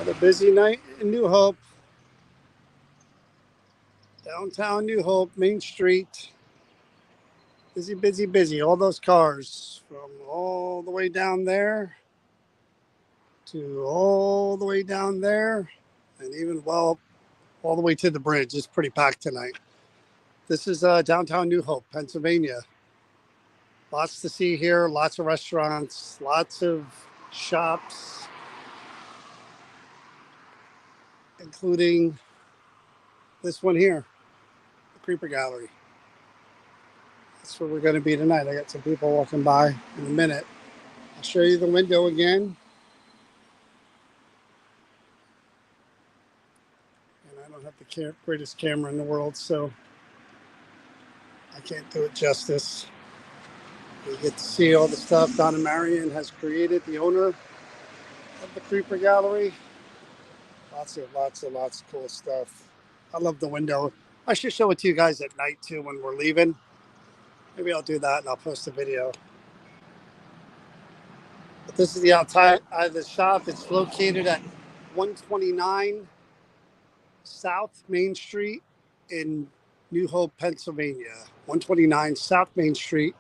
A busy night in New Hope, downtown New Hope, Main Street. Busy, busy, busy. All those cars from all the way down there to all the way down there, and even, well, all the way to the bridge. It's pretty packed tonight. This is downtown New Hope, Pennsylvania. Lots to see here, lots of restaurants, lots of shops, including this one here, the Creeper Gallery. That's where we're going to be tonight. I got some people walking by in a minute. I'll show you the window again. And I don't have the greatest camera in the world, so I can't do it justice. You get to see all the stuff Donna Marion has created, the owner of the Creeper Gallery. Lots of cool stuff. I love the window. I should show it to you guys at night too when we're leaving. Maybe I'll do that and I'll post a video. But this is the outside of the shop. It's located at 129 South Main Street in New Hope, Pennsylvania. 129 South Main Street,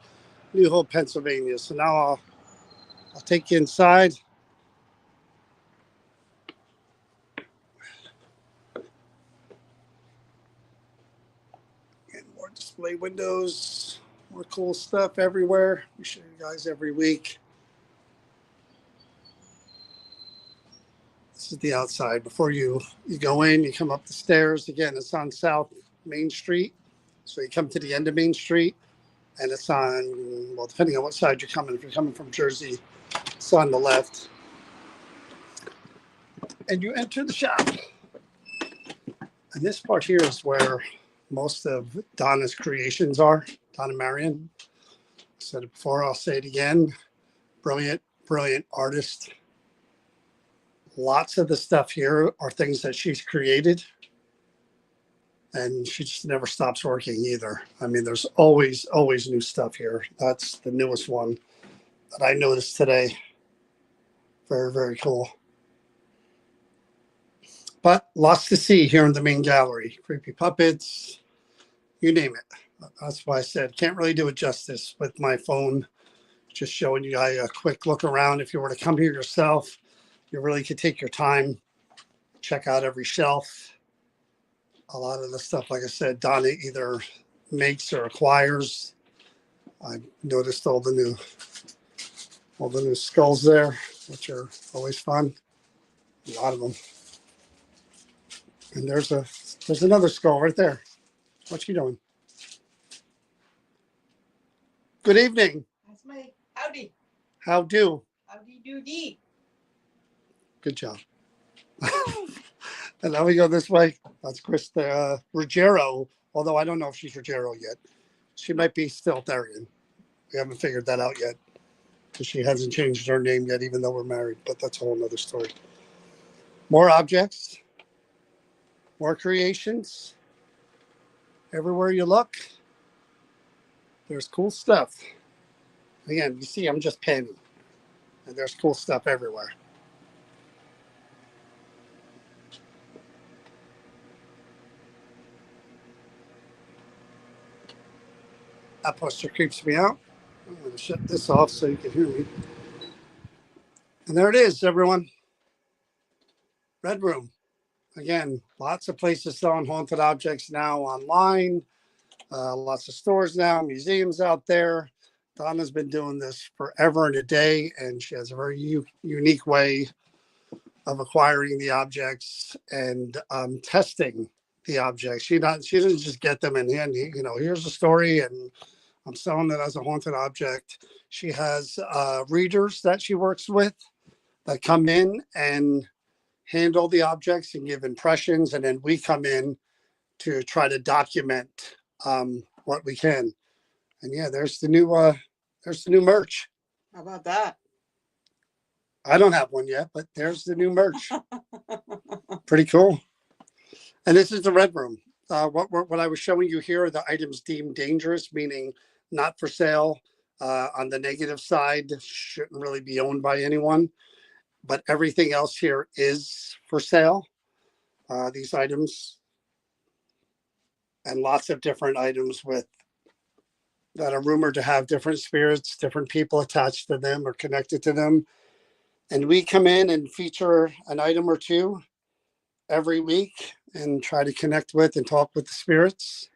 New Hope, Pennsylvania. So now I'll take you inside. And more display windows, more cool stuff everywhere. We show you guys every week. This is the outside. Before you go in, you come up the stairs. Again, it's on South Main Street. So you come to the end of Main Street, and it's on, well, depending on what side you're coming. If you're coming from Jersey, it's on the left. And you enter the shop. And this part here is where most of Donna's creations are. Donna Marion. I said it before, I'll say it again. Brilliant, brilliant artist. Lots of the stuff here are things that she's created. And she just never stops working either. I mean, there's always new stuff here. That's the newest one that I noticed today. Very, very cool. But lots to see here in the main gallery. Creepy puppets, you name it. That's why I said can't really do it justice with my phone. Just showing you guys a quick look around. If you were to come here yourself, you really could take your time, check out every shelf. A lot of the stuff, like I said, Donna either makes or acquires. I noticed all the new skulls there, which are always fun. A lot of them. And there's another skull right there. What you doing? Good evening. That's my howdy. How do? Howdy doody. Good job. And now we go this way. That's Chris Ruggiero, although I don't know if she's Ruggiero yet. She might be still Therian. We haven't figured that out yet because she hasn't changed her name yet, even though we're married. But that's a whole nother story. More objects, more creations. Everywhere you look, there's cool stuff. Again, you see, I'm just panning, and there's cool stuff everywhere. That poster creeps me out. I'm going to shut this off so you can hear me. And there it is, everyone. Red Room. Again, lots of places selling haunted objects now online. Lots of stores now, museums out there. Donna's been doing this forever and a day, and she has a very unique way of acquiring the objects and testing the objects. She doesn't just get them and hand, here's a story and I'm selling it as a haunted object. She has readers that she works with that come in and handle the objects and give impressions, and then we come in to try to document what we can. And yeah, there's the new merch. How about that? I don't have one yet, but there's the new merch. Pretty cool. And this is the Red Room. What I was showing you here are the items deemed dangerous, meaning not for sale. On the negative side, shouldn't really be owned by anyone. but everything else here is for sale. These items and lots of different items with that are rumored to have different spirits, different people attached to them or connected to them. And we come in and feature an item or two every week and try to connect with and talk with the spirits.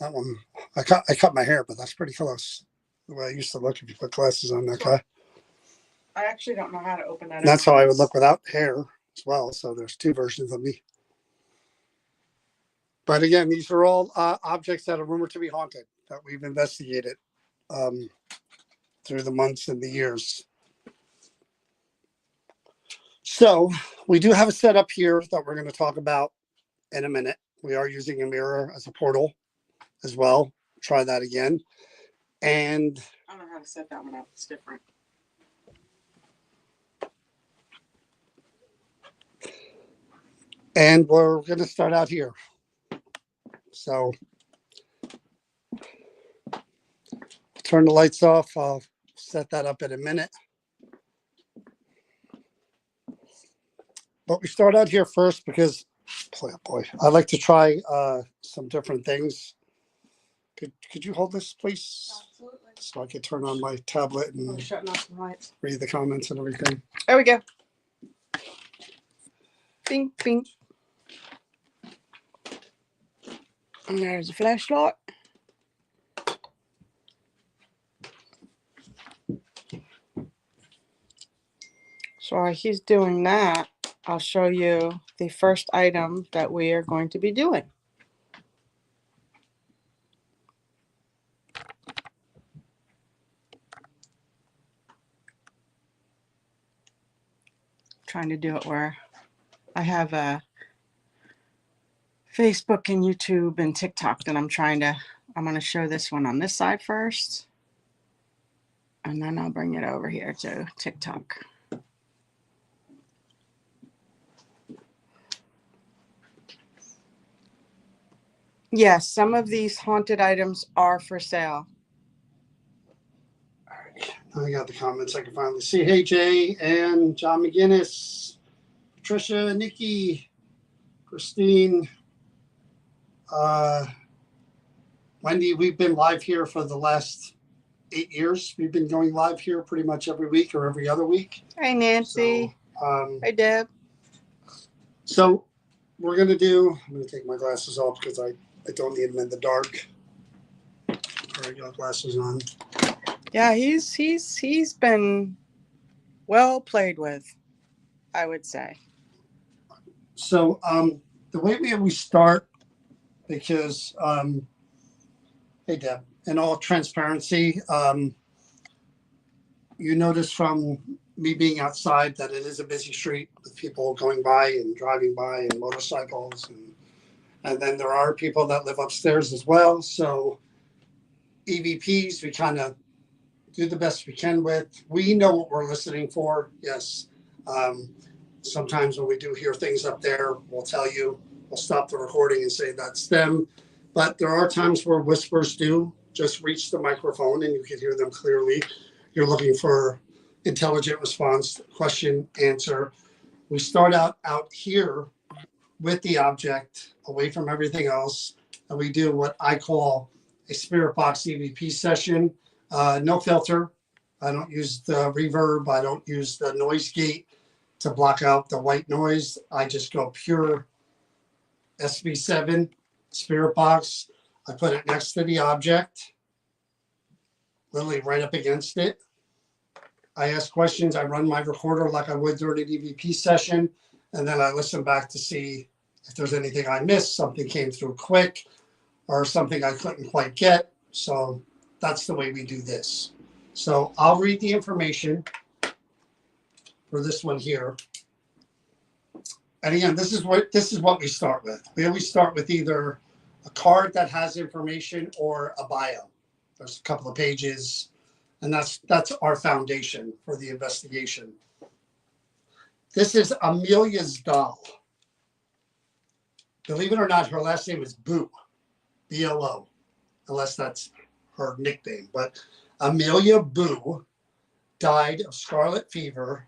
That one, I cut my hair, but that's pretty close. The way I used to look if you put glasses on that guy. I actually don't know how to open that. And that's how I would look without hair as well. So there's two versions of me. But again, these are all objects that are rumored to be haunted that we've investigated through the months and the years. So we do have a setup here that we're going to talk about in a minute. We are using a mirror as a portal as well. Try that again. And I don't know how to set that one up. It's different. And we're going to start out here. So turn the lights off. I'll set that up in a minute. But we start out here first because, boy, I like to try some different things. Could you hold this, please? Absolutely. So I could turn on my tablet I'm and shutting off the lights. read the comments and everything. There we go. Bing, bing. And there's a flashlight. So while he's doing that, I'll show you the first item that we are going to be doing. Trying to do it where I have a Facebook and YouTube and TikTok that I'm going to show this one on this side first. And then I'll bring it over here to TikTok. Yes, some of these haunted items are for sale. All right. Now I got the comments I can finally see. Hey, Jay and John McGinnis, Patricia, Nikki, Christine, Wendy. We've been live here for the last 8 years. We've been going live here pretty much every week or every other week. Hey, Nancy. So, hey, Deb. So we're going to do, I'm going to take my glasses off because I don't need them in the dark. I already got glasses on. Yeah, he's been well played with, I would say. So the way we start, because, hey, Deb, in all transparency, you notice from me being outside that it is a busy street with people going by and driving by and motorcycles. And then there are people that live upstairs as well. So EVPs, we kind of do the best we can with. We know what we're listening for. Yes. Sometimes when we do hear things up there, we'll tell you, we'll stop the recording and say that's them. But there are times where whispers do just reach the microphone and you can hear them clearly. You're looking for intelligent response, question, answer. We start out here with the object, away from everything else, and we do what I call a spirit box EVP session. No filter. I don't use the reverb. I don't use the noise gate to block out the white noise. I just go pure SV7 spirit box. I put it next to the object, literally right up against it. I ask questions. I run my recorder like I would during an EVP session, and then I listen back to see if there's anything I missed, something came through quick, or something I couldn't quite get. So that's the way we do this. So I'll read the information for this one here. And again, this is what we start with. We always start with either a card that has information or a bio. There's a couple of pages, and that's our foundation for the investigation. This is Amelia's doll. Believe it or not, her last name is Boo, B-O-O, unless that's her nickname. But Amelia Boo died of scarlet fever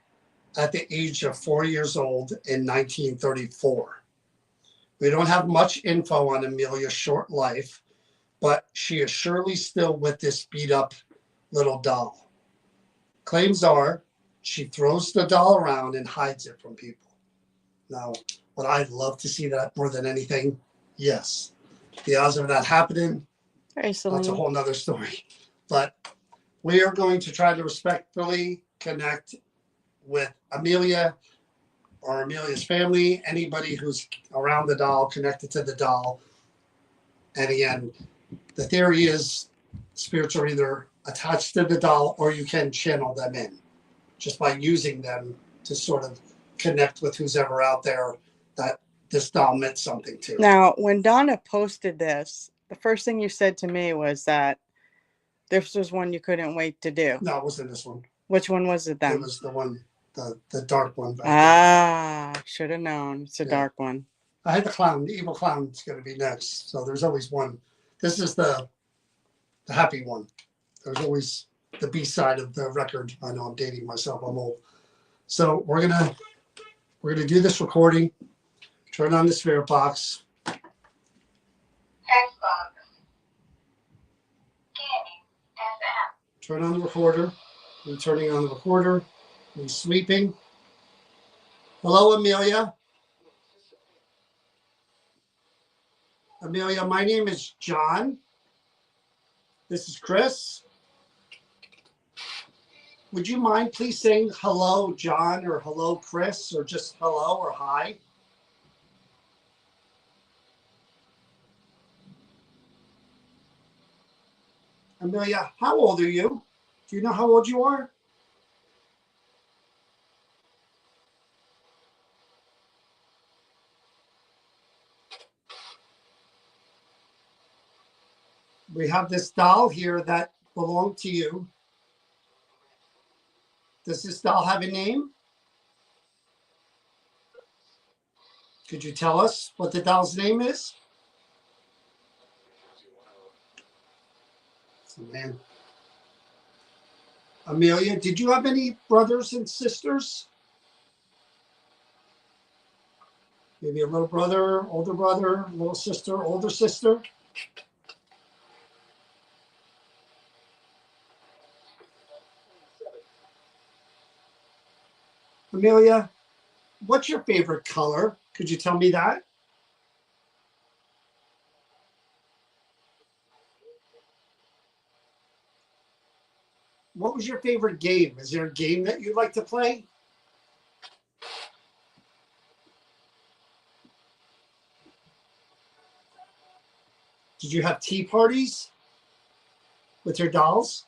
at the age of 4 years old in 1934. We don't have much info on Amelia's short life, but she is surely still with this beat up little doll. Claims are she throws the doll around and hides it from people. Now, would I love to see that more than anything? Yes. The odds of that happening, Hey, that's a Celine. whole nother story. But we are going to try to respectfully connect with Amelia or Amelia's family, anybody who's around the doll, connected to the doll. And again, the theory is spirits are either attached to the doll or you can channel them in just by using them to sort of connect with who's ever out there that this doll meant something to. Now, when Donna posted this, the first thing you said to me was that this was one you couldn't wait to do. No, it wasn't this one. Which one was it then? It was the one, the dark one. Should have known. It's a Yeah. dark one. I had the clown, the evil clown is going to be next. So there's always one. This is the happy one. There's always the B side of the record. I know I'm dating myself. I'm old. So we're gonna do this recording. Turn on the spirit box. Text box. Scanning. FM. Turn on the recorder. I'm turning on the recorder. I'm sweeping. Hello, Amelia. Amelia, my name is John. This is Chris. Would you mind please saying hello, John, or hello, Chris, or just hello or hi? Amelia, how old are you? Do you know how old you are? We have this doll here that belonged to you. Does this doll have a name? Could you tell us what the doll's name is? Oh, man. Amelia, did you have any brothers and sisters? Maybe a little brother, little sister, older sister? Amelia, what's your favorite color? Could you tell me that? What was your favorite game? Is there a game that you'd like to play? Did you have tea parties with your dolls?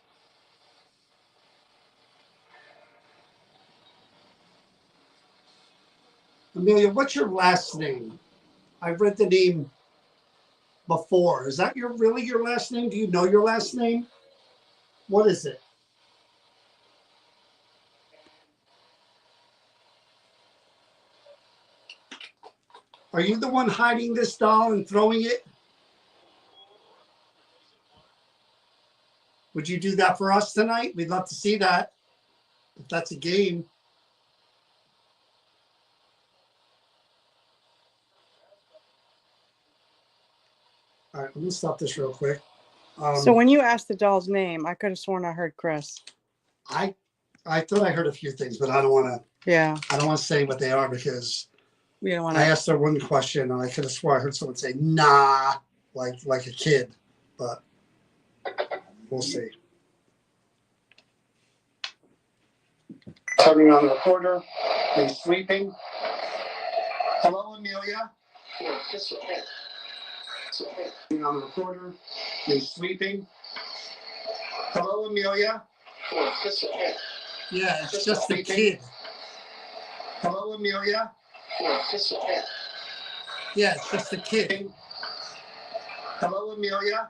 Amelia, what's your last name? I've read the name before. Is that really your last name? Do you know your last name? What is it? Are you the one hiding this doll and throwing it? Would you do that for us tonight? We'd love to see that. If that's a game. All right, let me stop this real quick. So when you asked the doll's name, I could have sworn I heard Chris. I thought I heard a few things, but I don't want to. Yeah. I don't want to say what they are because We don't want I to. asked her one question and I could have swore I heard someone say "nah" like a kid, but we'll see. Turning on the recorder. Are sweeping? Hello, Amelia. Turning on the recorder. Are sweeping? Hello, Amelia. Yeah, it's just a kid. Hello, Amelia. Yeah, it's just a kid. Hello, Amelia.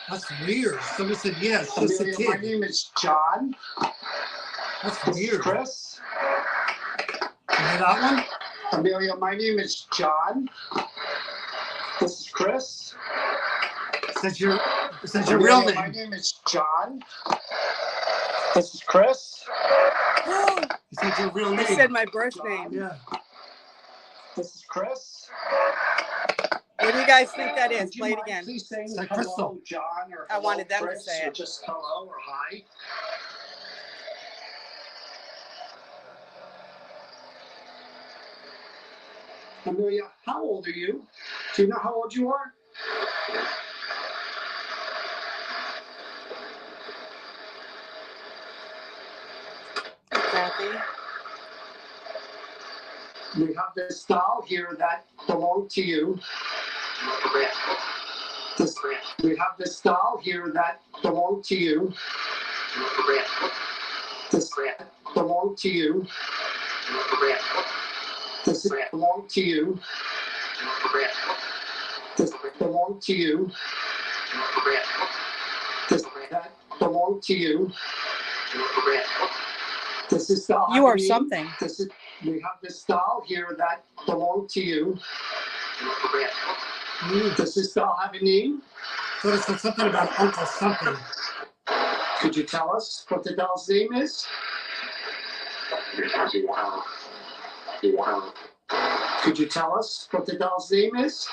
That's weird. Somebody said, yeah, it's just a kid. My name is John. That's weird. Chris. You hear that one? Amelia, my name is John. This is Chris. Says your real name. My name is John. This is Chris. said your real I name. said my birth name. Yeah. This is Chris. What do you guys think that is? Would you Play it mind again. Please saying It's like hello, Crystal. John, or I hello, wanted them to Chris, say or it. just hello or hi. Amelia, how old are you? Do you know how old you are? Kathy. We have this doll here that belonged to you. We have this doll here that belonged to you. This belonged to you. This belonged to you. This belonged to you. This that belonged to you. Does this doll You have a are name? something. We have this doll here that belonged to you. Does this doll have a name? So it said something about Uncle something. Could you tell us what the doll's name is? Could you tell us what the doll's name is?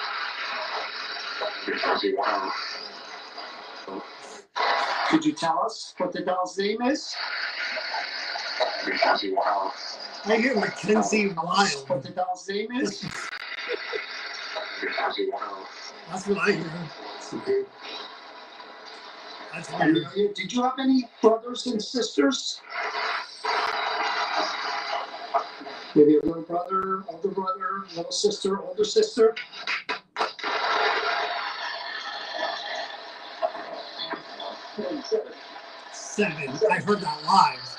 Could you tell us what the doll's name is? I hear Mackenzie What Wild. the doll's name is? That's what I hear. That's weird. Amelia, did you have any brothers and sisters? Maybe a little brother, little sister, older sister? Seven. I heard that live.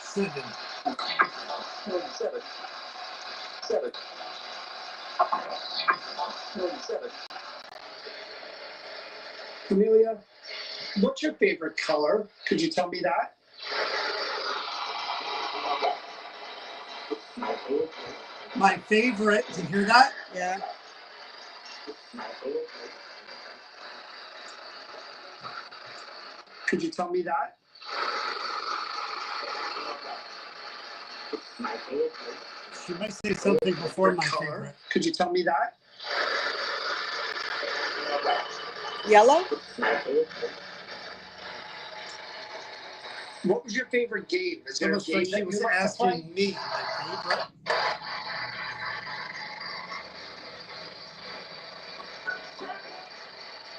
Seven. Amelia, what's your favorite color? Could you tell me that? My favorite. Did you hear that? Yeah. Could you tell me that? She might say something before my Color. favorite. Could you tell me that? Yellow? What was your favorite game? Is It's there a almost game like she that was you like to play? asking me my favorite.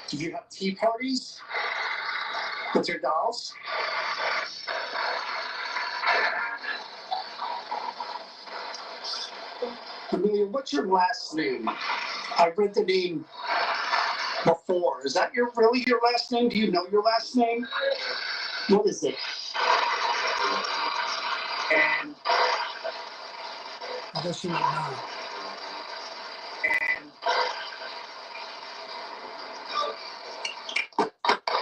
Did you have tea parties with your dolls? Amelia, what's your last name? I read the name before. Is that really your last name? Do you know your last name? What is it? And I guess she might know.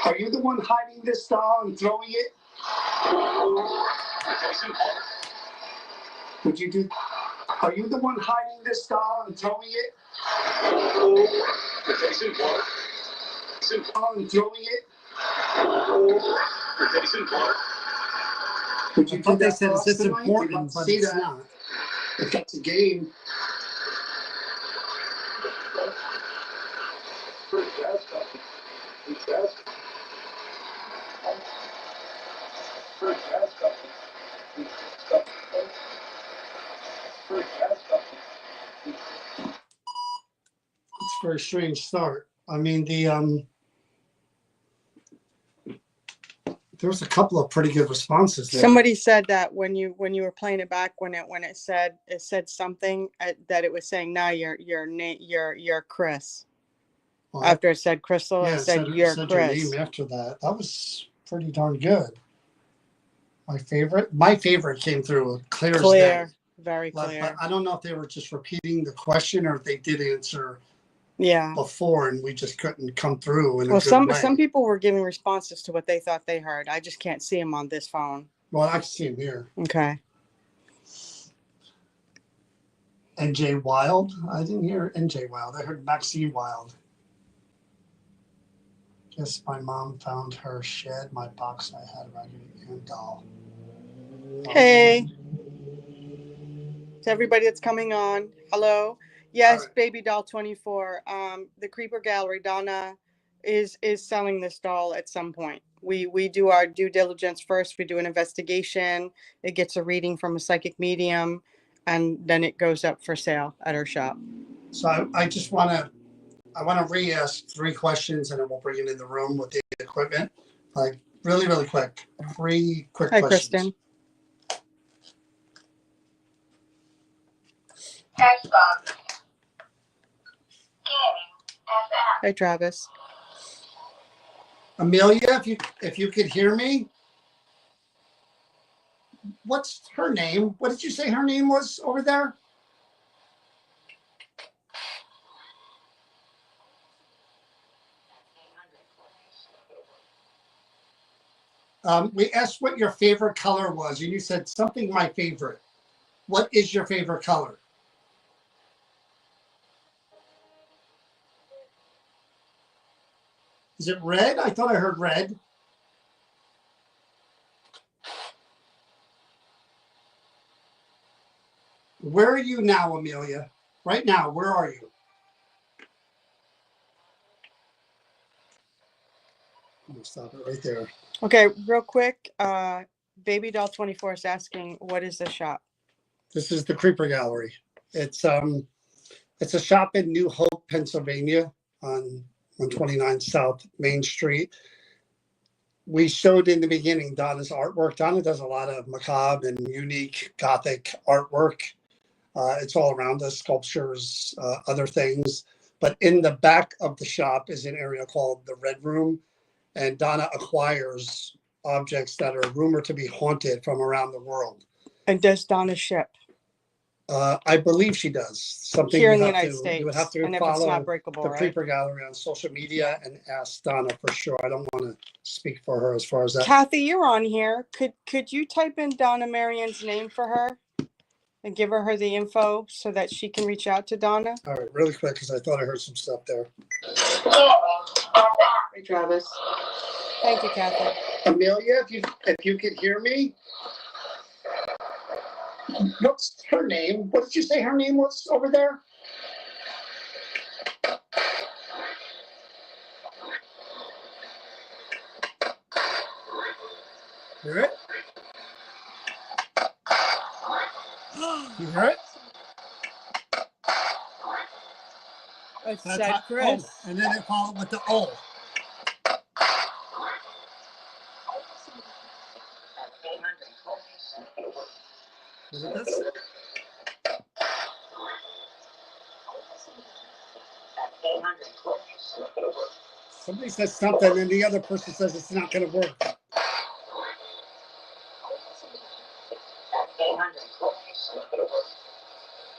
are you the one hiding this doll and throwing it? Would you do? Are you the one hiding this doll and throwing it? And throwing it? Would you I thought do they that said for it's us just tonight? We'd love important, to but see it's that. not. If that's a game. It's a very strange start. I mean, there was a couple of pretty good responses there. Somebody said that when you were playing it back, when it said something that it was saying, now you're Chris. Well, After it said Crystal, yeah, it said it you're said your Chris. name after that. That was pretty darn good. My favorite came through clear as day. Clear, very But clear. I don't know if they were just repeating the question or if they did answer Yeah. before and we just couldn't come through. In a Well, good way. some people were giving responses to what they thought they heard. I just can't see them on this phone. Well, I can see him here. Okay. NJ Wild. I didn't hear NJ Wild. I heard Maxine Wild. Yes, my mom found her shed, my box I had raggedy and doll. Hey, to everybody that's coming on. Hello. Yes, Alright. Baby Doll 24. The Creeper Gallery, Donna is selling this doll at some point. We do our due diligence first. We do an investigation. It gets a reading from a psychic medium, and then it goes up for sale at her shop. So I just want to re-ask 3 questions, and then we'll bring it in the room with the equipment. Like really, really quick. 3 quick Hi, questions. Kristen. Xbox. Gaming. FM. Hi, Travis. Amelia, if you could hear me, what's her name? What did you say her name was over there? We asked what your favorite color was, and you said something my favorite. What is your favorite color? Is it red? I thought I heard red. Where are you now, Amelia? Right now, where are you? I'm gonna stop it right there. Okay, real quick. Baby Doll 24 is asking, what is the shop? This is the Creeper Gallery. It's a shop in New Hope, Pennsylvania, on 129 South Main Street. We showed in the beginning Donna's artwork. Donna does a lot of macabre and unique Gothic artwork. It's all around us, sculptures, other things. But in the back of the shop is an area called the Red Room, and Donna acquires objects that are rumored to be haunted from around the world. And does Donna ship? I believe she does. Something Here you in the have United to, States. you would have to and if it's follow not breakable, the right? Creeper Gallery on social media and ask Donna for sure. I don't want to speak for her as far as that. Kathy, you're on here. Could you type in Donna Marian's name for her and give her the info so that she can reach out to Donna? All right, really quick, because I thought I heard some stuff there. Gaming. FM. Hey, Travis. Thank you, Kathy. Amelia, if you could hear me, what's her name? What did you say her name was over there? Hear it? You hear it? It's That's said how- Chris. oh, and then they follow with the O. Is it this? Somebody says something and the other person says it's not going to work.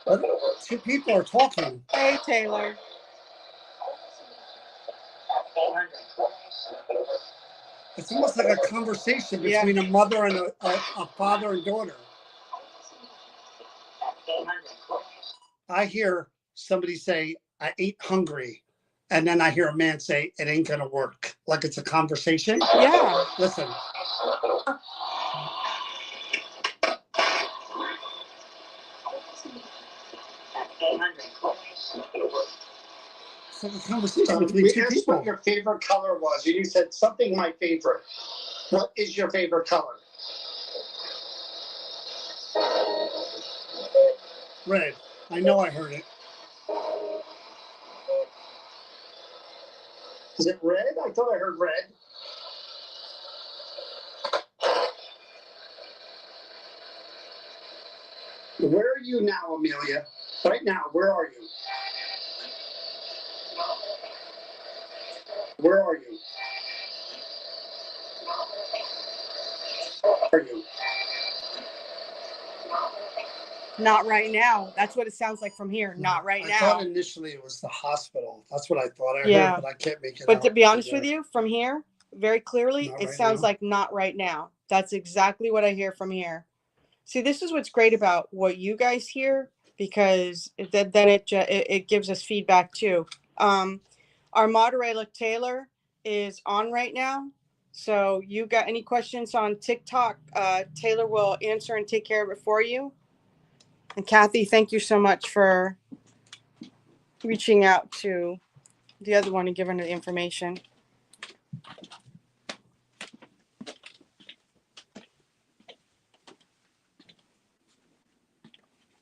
But 2 people are talking. Hey, Taylor. It's almost like a conversation between a mother and a father and daughter. I hear somebody say, I ate hungry. And then I hear a man say, it ain't going to work. Like it's a conversation. Yeah. Listen. It's like a conversation between We 2 asked people. what your favorite color was, and you said something my favorite. What is your favorite color? Red. I know I heard it. Is it red? I thought I heard red. Where are you now, Amelia? Right now, where are you? Where are you? Where are you? Not right now. That's what it sounds like from here. Not right I now. thought initially it was the hospital. That's what I thought I Yeah. heard, but I can't make it out. But to be honest from with there. you, from here, very clearly, Not it right sounds now. like not right now. That's exactly what I hear from here. See, this is what's great about what you guys hear, because then it gives us feedback too. Our moderator Taylor, is on right now. So you got any questions on TikTok? Taylor will answer and take care of it for you. And Kathy, thank you so much for reaching out to the other one and giving her the information.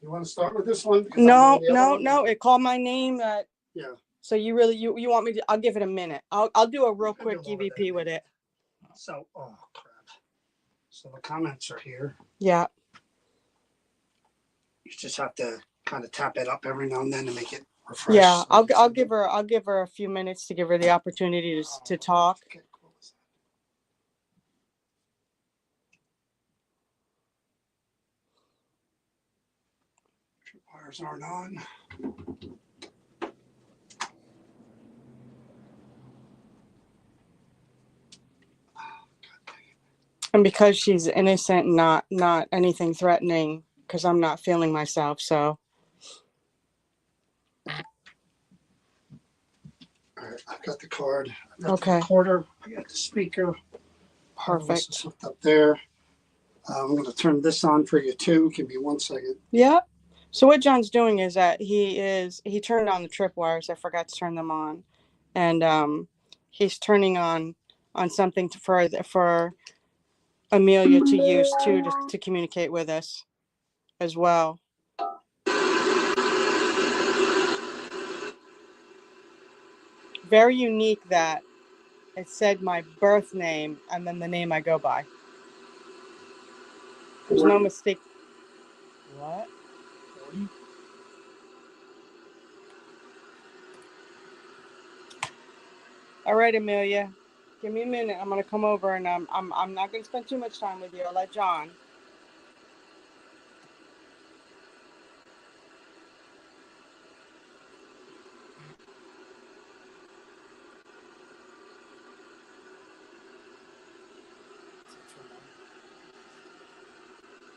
You want to start with this one? Because I'm No, on the other no, one? no. It called my name. Yeah. So you really you want me to? I'll give it a minute. I'll do a real can quick do all of that. EVP with it. So, oh crap. So the comments are here. Yeah. You just have to kind of tap it up every now and then to make it refresh. Yeah. So I'll give her a few minutes to give her the opportunity to talk. Okay, cool. Wires aren't on. And because she's innocent, not anything threatening, because I'm not feeling myself. So All right, I've got the card. I've got Okay. the recorder. I got the speaker. perfect. It's hooked up there. I'm going to turn this on for you too. Give me 1 second. Yeah. So what John's doing is that he turned on the tripwires. I forgot to turn them on, and he's turning on something for Amelia to use too to communicate with us as well. Very unique that it said my birth name and then the name I go by. There's no mistake. What? 40. All right, Amelia. Give me a minute. I'm gonna come over and I'm not gonna spend too much time with you. I'll let John.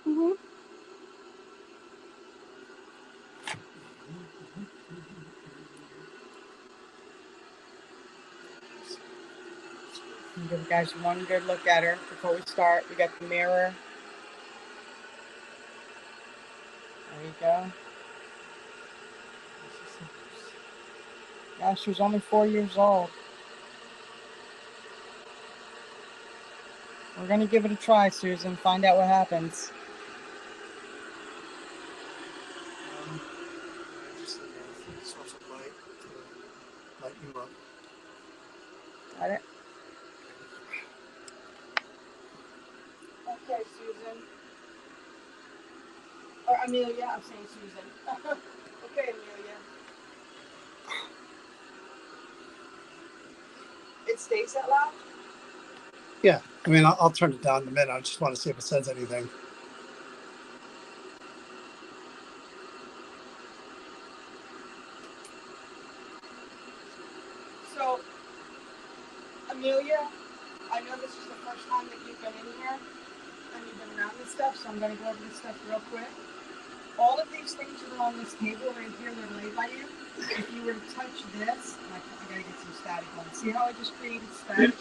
Mm-hmm. Give you guys one good look at her before we start. We got the mirror. There you go. Yeah, she was only 4 years old. We're gonna give it a try, Susan. Find out what happens. Just a source of light to light you up. Got it? Okay, Susan. Or Amelia. I'm saying Susan. Okay, Amelia. It stays that loud? Yeah, I mean, I'll turn it down in a minute. I just want to see if it says anything. So, Amelia, I know this is the first time that you've been in here and you've been around this stuff, so I'm going to go over this stuff real quick. All of these things that are on this table right here that are laid by you, if you were to touch this, I got to get some static on. See how I just created static?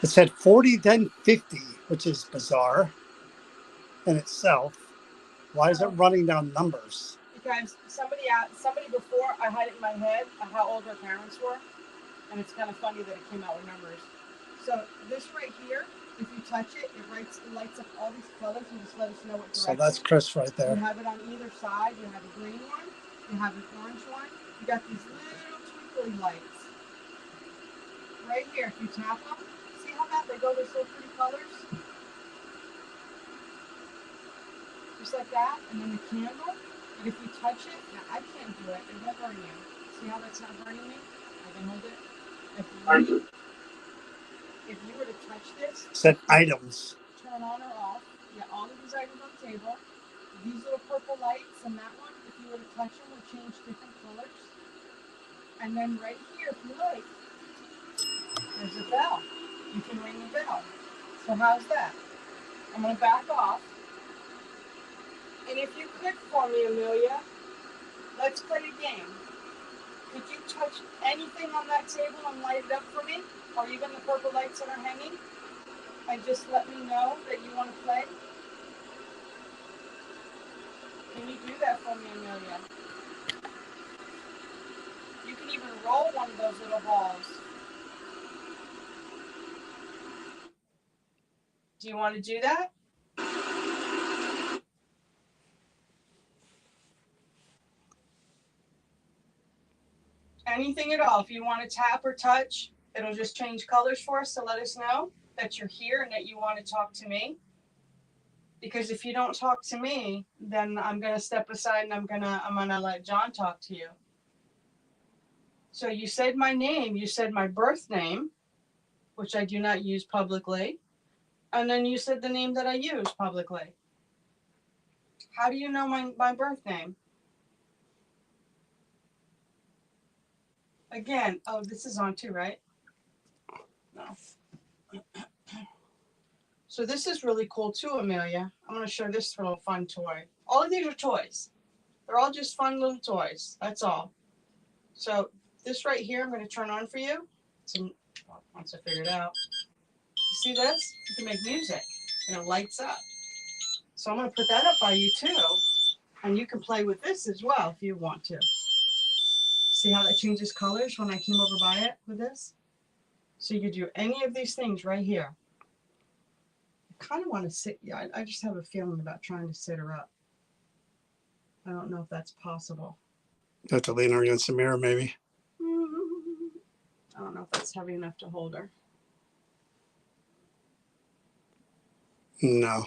It said 40, then 50, which is bizarre in itself. Why is it running down numbers? Because somebody before, I had it in my head how old her parents were, and it's kind of funny that it came out with numbers. So this right here, if you touch it, it lights up all these colors and just let us know what direction. So that's Chris right You there. have it on either side. You have a green one. You have an orange one. You got these little twinkly lights. Right here, if you tap them, see how they go those little pretty colors? Just like that. And then the candle. And if you touch it, now I can't do it. It won't burn you. See how that's not burning me? I can hold it. If you were to touch this, It said items. turn on or off. Yeah, all of these items on the table. These little purple lights and that one, if you were to touch them, would change different colors. And then right here, if you like, there's a bell. You can ring the bell. So how's that? I'm going to back off. And if you could for me, Amelia, let's play a game. Could you touch anything on that table and light it up for me? Or even the purple lights that are hanging? And just let me know that you want to play? Can you do that for me, Amelia? You can even roll one of those little balls. Do you want to do that? Anything at all. If you want to tap or touch, it'll just change colors for us to let us know that you're here and that you want to talk to me. Because if you don't talk to me, then I'm gonna step aside and I'm gonna let John talk to you. So you said my name, you said my birth name, which I do not use publicly, and then you said the name that I use publicly. How do you know my birth name? Again, oh, this is on too, right? No. So this is really cool too, Amelia. I'm going to show this little fun toy. All of these are toys. They're all just fun little toys. That's all. So this right here, I'm going to turn on for you. Once I figure it out. You see this? You can make music and it lights up. So I'm going to put that up by you too. And you can play with this as well if you want to. See how that changes colors when I came over by it with this? So you could do any of these things right here. I kind of want to sit, yeah, I just have a feeling about trying to sit her up. I don't know if that's possible. You have to lean her against the mirror, maybe. I don't know if that's heavy enough to hold her. No.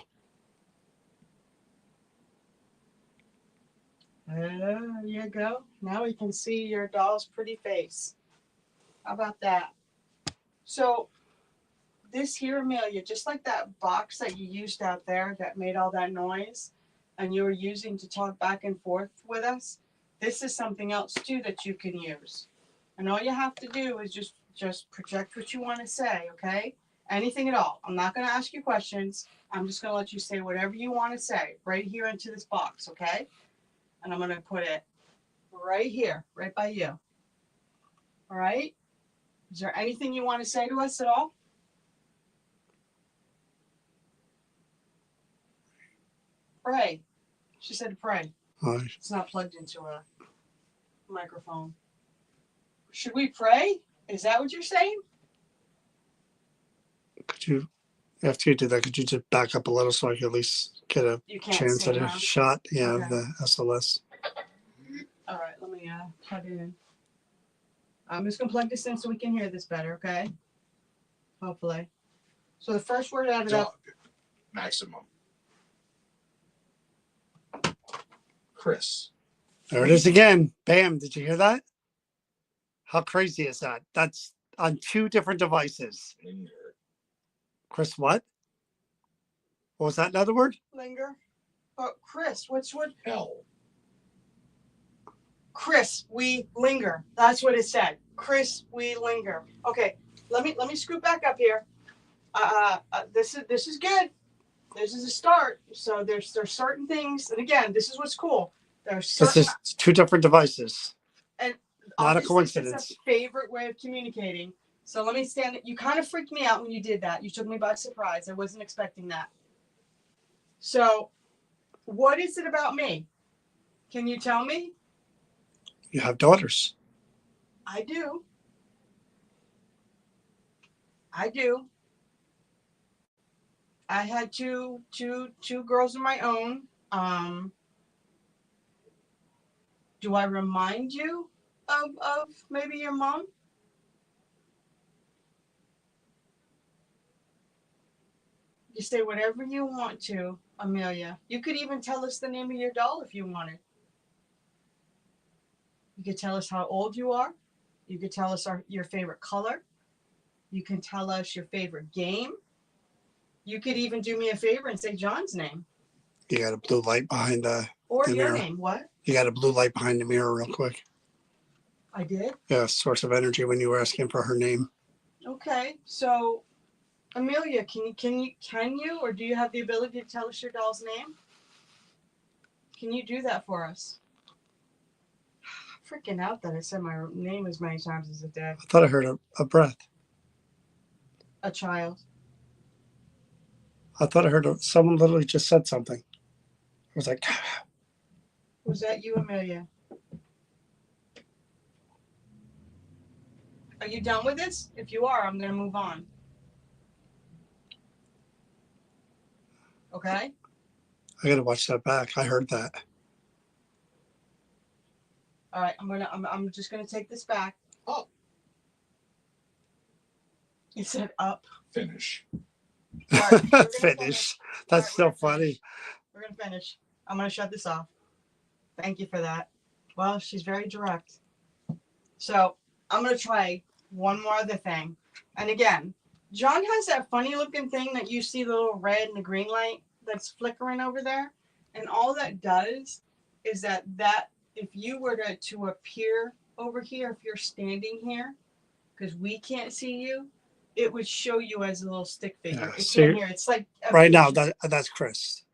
There you go. Now we can see your doll's pretty face. How about that? So this here, Amelia, just like that box that you used out there that made all that noise and you were using to talk back and forth with us, this is something else too that you can use. And all you have to do is just project what you want to say, okay? Anything at all. I'm not going to ask you questions. I'm just going to let you say whatever you want to say right here into this box, okay? And I'm going to put it right here, right by you. All right? Is there anything you want to say to us at all? Pray. She said to pray. Oh, It's not plugged into a microphone. Should we pray? Is that what you're saying? could you, after you do that, could you just back up a little so I could at least get a You can't chance see, at a huh? shot? Yeah, Okay. of the SLS. All right, let me plug it in. I'm just going to plug this in so we can hear this better, okay? Hopefully. So the first word out of that. Dog. Maximum. Chris. There it is again. Bam. Did you hear that? How crazy is that? That's on 2 different devices. Linger. Chris, what? What was that another word? Linger. Oh, Chris, what's what? Hell. Chris, we linger. That's what it said. Chris, we linger. Okay, let me scoot back up here. This is good. This is a start. So there's certain things, and again, this is what's cool. There's This certain, is 2 different devices. and Not a obviously coincidence. It's a favorite way of communicating. So let me stand. You kind of freaked me out when you did that. You took me by surprise. I wasn't expecting that. So, what is it about me? Can you tell me? You have daughters. I do. I do. I had two girls of my own. Do I remind you of maybe your mom? You say whatever you want to, Amelia. You could even tell us the name of your doll if you wanted. You could tell us how old you are. You could tell us your favorite color. You can tell us your favorite game. You could even do me a favor and say John's name. You got a blue light behind Or the your mirror. name. What? You got a blue light behind the mirror real quick. I did? Yeah, source of energy when you were asking for her name. Okay. So, Amelia, can you, or do you have the ability to tell us your doll's name? Can you do that for us? freaking out that I said my name as many times as it did. I thought I heard a breath. A child. I thought I heard someone literally just said something. I was like, Was that you, Amelia? Are you done with this? If you are, I'm going to move on. Okay? I got to watch that back. I heard that. All right, I'm just going to take this back. Up. You said up. Finish. All right, we're gonna Finish. That's All right, so we're gonna funny. finish. We're going to finish. I'm going to shut this off. Thank you for that. Well, she's very direct. So I'm going to try one more other thing. And again, John has that funny looking thing that you see the little red and the green light that's flickering over there. And all that does is that if you were to appear over here, if you're standing here, because we can't see you, it would show you as a little stick figure. Yeah, It's see, in here. It's like right now, that's Chris.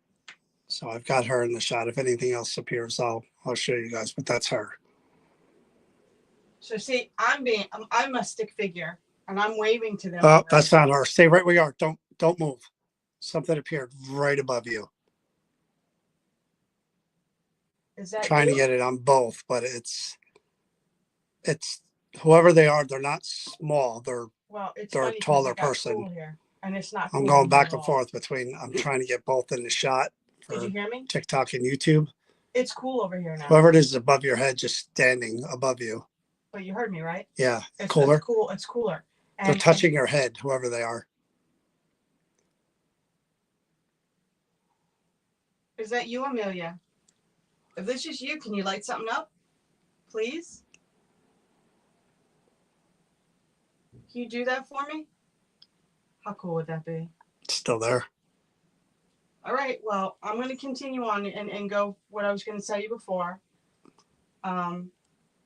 So I've got her in the shot. If anything else appears, I'll show you guys, but that's her. So see, I'm a stick figure and I'm waving to them. Oh, already. that's not her. Stay right where you are. Don't move. Something appeared right above you. Is that Trying you? to get it on both, but it's whoever they are. They're not small. They're It's a funny 'cause taller it got person. cool here, and it's not. I'm cool going here back at and all. forth between. I'm trying to get both in the shot Did for you hear me? TikTok and YouTube. It's cool over here now. Whoever it is above your head, just standing above you. But you heard me, right? Yeah, It's cooler. It's cool. It's cooler. They're touching your head, whoever they are. Is that you, Amelia? If this is you, can you light something up, please? Can you do that for me? How cool would that be? It's still there. All right. Well, I'm going to continue on and go what I was going to tell you before.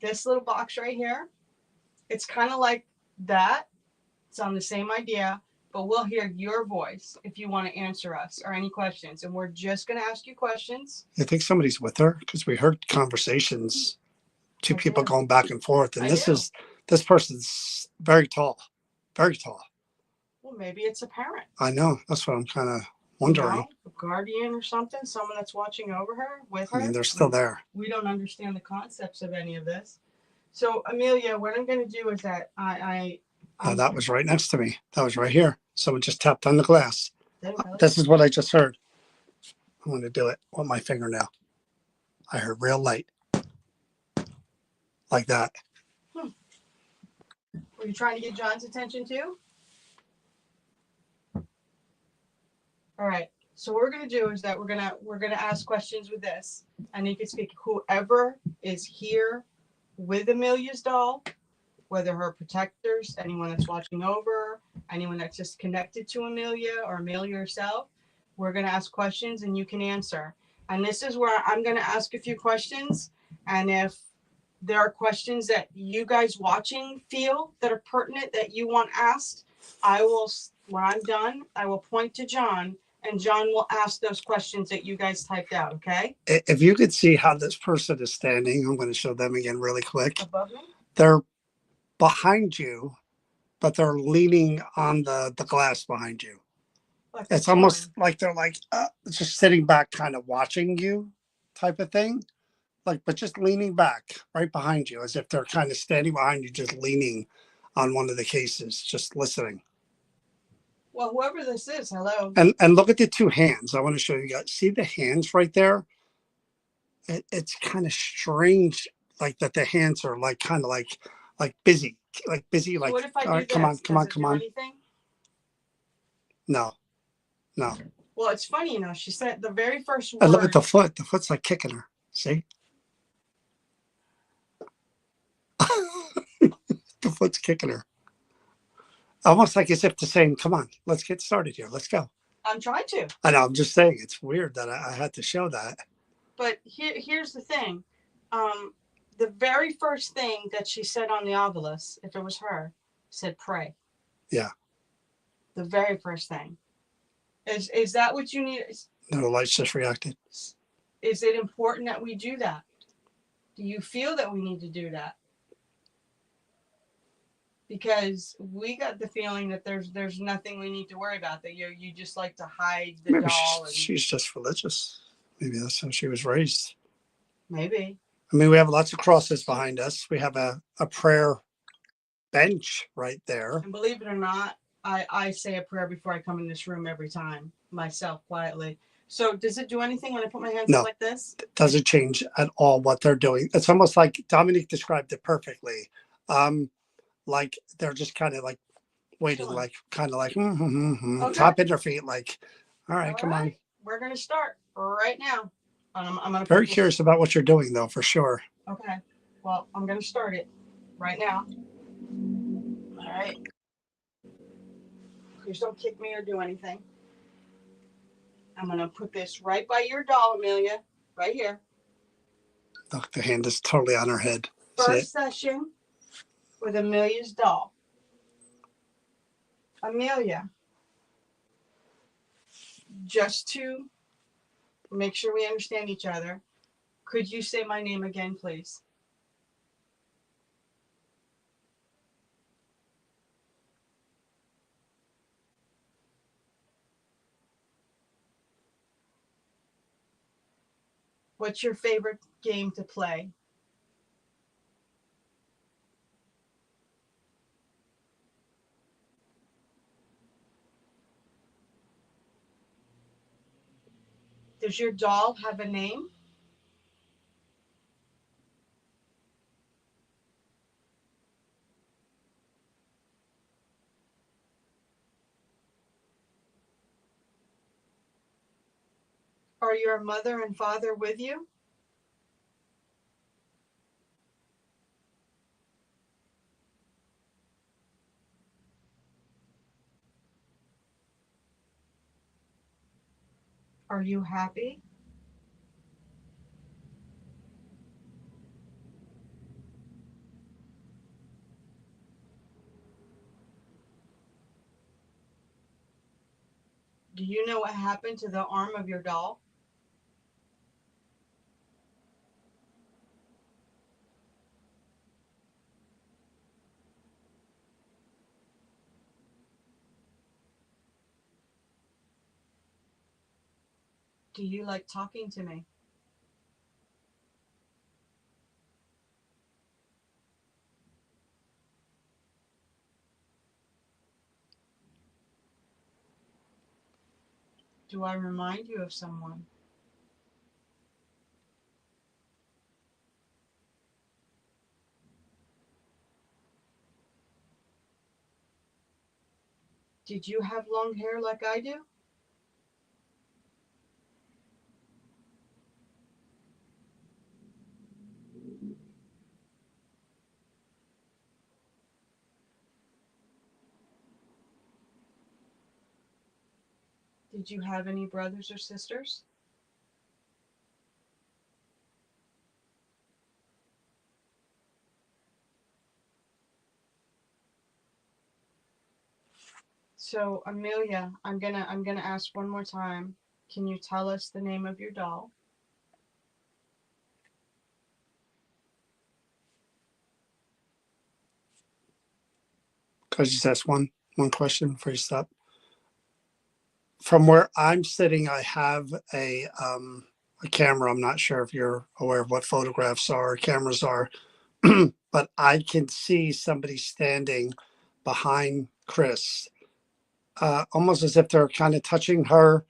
This little box right here, it's kind of like that. It's on the same idea, but we'll hear your voice if you want to answer us or any questions. And we're just going to ask you questions. I think somebody's with her because we heard conversations, two I people do. going back and forth. And I this do. this person's very tall, very tall. Well, maybe it's a parent. I know. That's what I'm kind of You wondering. know, a guardian or something, someone that's watching over her, with her. I mean, they're still there. We don't understand the concepts of any of this. So, Amelia, what I'm going to do is that That was right next to me. That was right here. Someone just tapped on the glass. Really? This is what I just heard. I'm going to do it with my fingernail. I heard real light. Like that. Were you trying to get John's attention too? All right. So what we're gonna do is that we're gonna ask questions with this, and you can speak whoever is here with Amelia's doll, whether her protectors, anyone that's watching over, anyone that's just connected to Amelia or Amelia herself. We're gonna ask questions and you can answer. And this is where I'm gonna ask a few questions, and if there are questions that you guys watching feel that are pertinent that you want asked, I will, when I'm done, I will point to John and John will ask those questions that you guys typed out, okay? If you could see how this person is standing, I'm going to show them again really quick. Above me? They're behind you, but they're leaning on the glass behind you. Like It's almost like they're like just sitting back, kind of watching you type of thing. Like, but just leaning back right behind you as if they're kind of standing behind you, just leaning on one of the cases, just listening. Well, whoever this is, hello. And look at the two hands. I want to show you guys. See the hands right there? It's kind of strange, like that the hands are like kind of like busy, like busy. So like, what if I do all right, this? come on, come Does on, it come do on. anything? No. Well, it's funny, you know, she said the very first word. And look at the foot. The foot's like kicking her. See? The foot's kicking her. Almost like as if to saying, come on, let's get started here. Let's go. I'm trying to. I know. I'm just saying it's weird that I had to show that. But here's the thing. The very first thing that she said on the obelisk, if it was her, said pray. Yeah. The very first thing. Is that what you need? No, the lights just reacted. Is it important that we do that? Do you feel that we need to do that? Because we got the feeling that there's nothing we need to worry about, that you just like to hide the Maybe doll. she's just religious. Maybe that's how she was raised. Maybe. I mean, we have lots of crosses behind us. We have a prayer bench right there. And believe it or not, I say a prayer before I come in this room every time, myself, quietly. So does it do anything when I put my hands No. up like this? It doesn't change at all what they're doing. It's almost like Dominique described it perfectly. Like they're just kind of like waiting, Chilling. like kind of like Okay. tapping their feet, like, all right, come on. We're gonna start right now. I'm gonna Very put curious about what you're doing, though, for sure. Okay. Well, I'm gonna start it right now. All right. Please don't kick me or do anything. I'm gonna put this right by your doll, Amelia. Right here. Look, the hand is totally on her head. See it? First session with Amelia's doll. Amelia, just to make sure we understand each other, could you say my name again, please? What's your favorite game to play? Does your doll have a name? Are your mother and father with you? Are you happy? Do you know what happened to the arm of your doll? Do you like talking to me? Do I remind you of someone? Did you have long hair like I do? Did you have any brothers or sisters? So Amelia, I'm gonna ask one more time. Can you tell us the name of your doll? Could I just ask one question before you stop? From where I'm sitting, I have a camera. I'm not sure if you're aware of what photographs are, cameras are, but I can see somebody standing behind Chris, almost as if they're kind of touching her,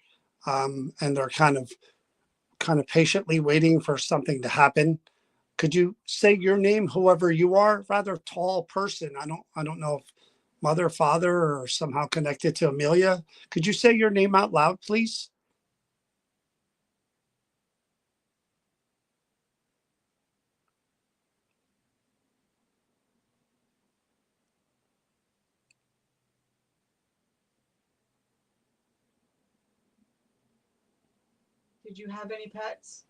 and they're kind of patiently waiting for something to happen. Could you say your name, whoever you are? Rather tall person. I don't know if mother, father, or somehow connected to Amelia. Could you say your name out loud, please? Did you have any pets?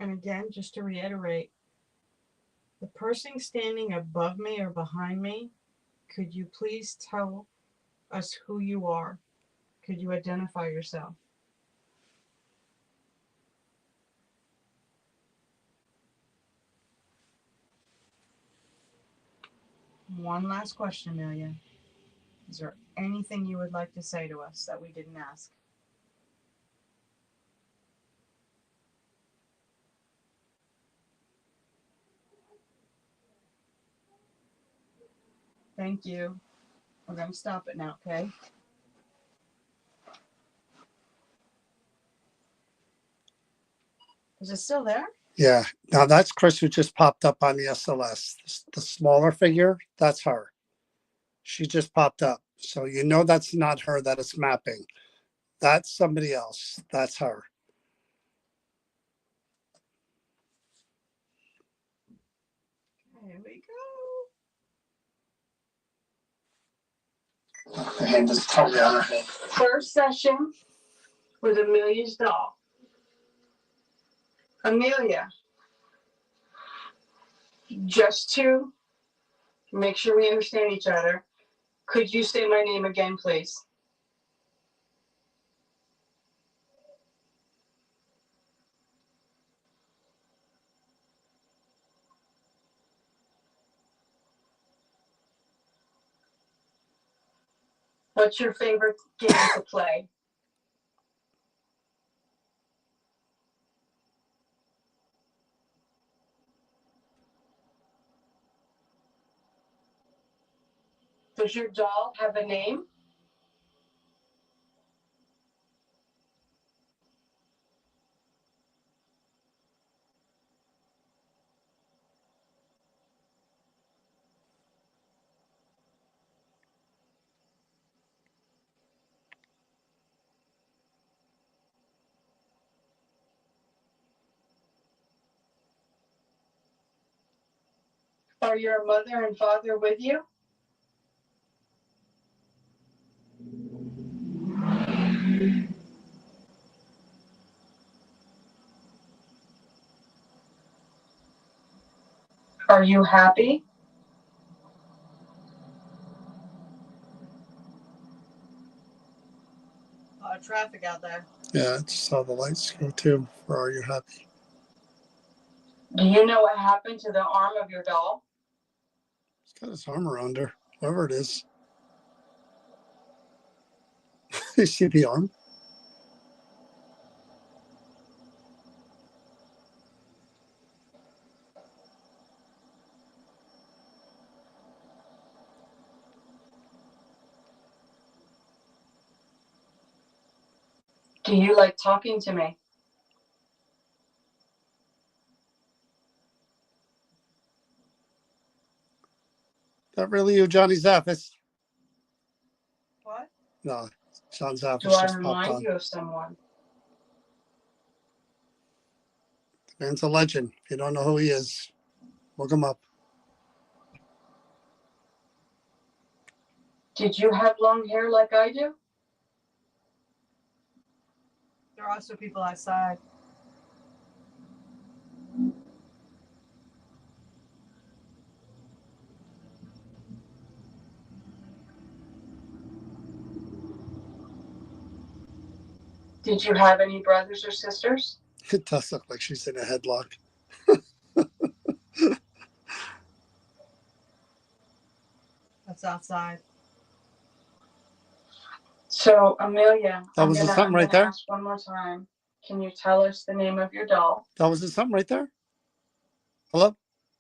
And again, just to reiterate, the person standing above me or behind me, could you please tell us who you are. Could you identify yourself? One last question, Amelia. Is there anything you would like to say to us that we didn't ask? Thank you. We're going to stop it now, okay? Is it still there? Yeah. Now that's Chris who just popped up on the SLS. The smaller figure, that's her. She just popped up. So you know that's not her that it's mapping. That's somebody else. That's her. Here we go. The hand is totally on her head. First session with Amelia's doll. Amelia, just to make sure we understand each other, could you say my name again, please? What's your favorite game to play? Does your doll have a name? Are your mother and father with you? Are you happy? A lot of traffic out there. Yeah, I just saw the lights go too. For Are You Happy? Do you know what happened to the arm of your doll? He's got his arm around her, whoever it is. You see the arm? Do you like talking to me? That really you, Johnny Zaffis? What? No, John Zaffis Do I just popped remind on. you of someone? The man's a legend. If you don't know who he is, look him up. Did you have long hair like I do? There are also people outside. Did you have any brothers or sisters? It does look like she's in a headlock. That's outside. So, Amelia, That was the something right there? ask one more time. Can you tell us the name of your doll? That was the something right there? Hello?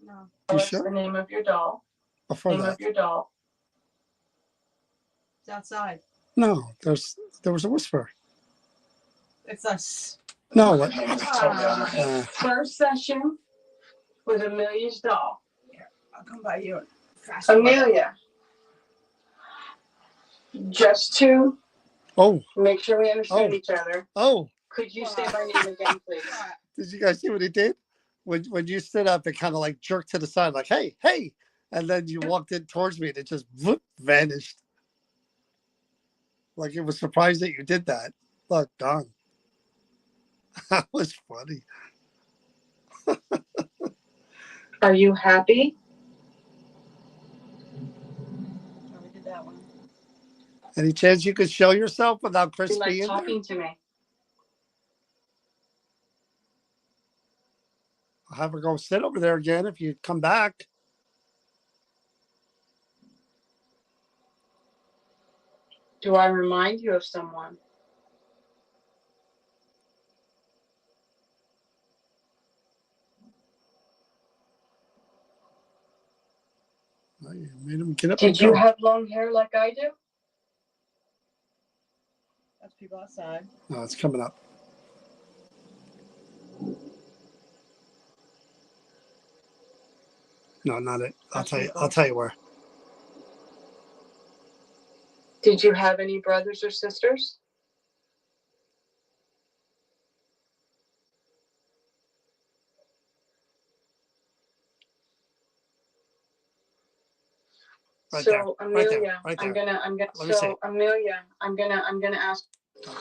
No. You Tell us sure? the name of your doll. Before Name that? of your doll. It's outside. No, there was a whisper. It's us. No, what? First session with Amelia's doll. Here, I'll come by you. Amelia, just to make sure we understand each other. Oh, Could you say my name again, please? did you guys see what he did? When you stood up, it kind of like jerked to the side, like, hey, hey. And then you walked in towards me and it just whoop, vanished. Like it was surprised that you did that. Look, Don. That was funny. Are you happy? Oh, we did that one. Any chance you could show yourself without Chris You like being there? talking to me. I'll have her go sit over there again if you come back. Do I remind you of someone? Oh, you made him get up. Did you have long hair like I do? That's people outside. No, it's coming up. No, not it. I'll tell you. I'll tell you where. Did you have any brothers or sisters? Right So there. Amelia, Right there. Let me see. so Amelia, I'm gonna ask.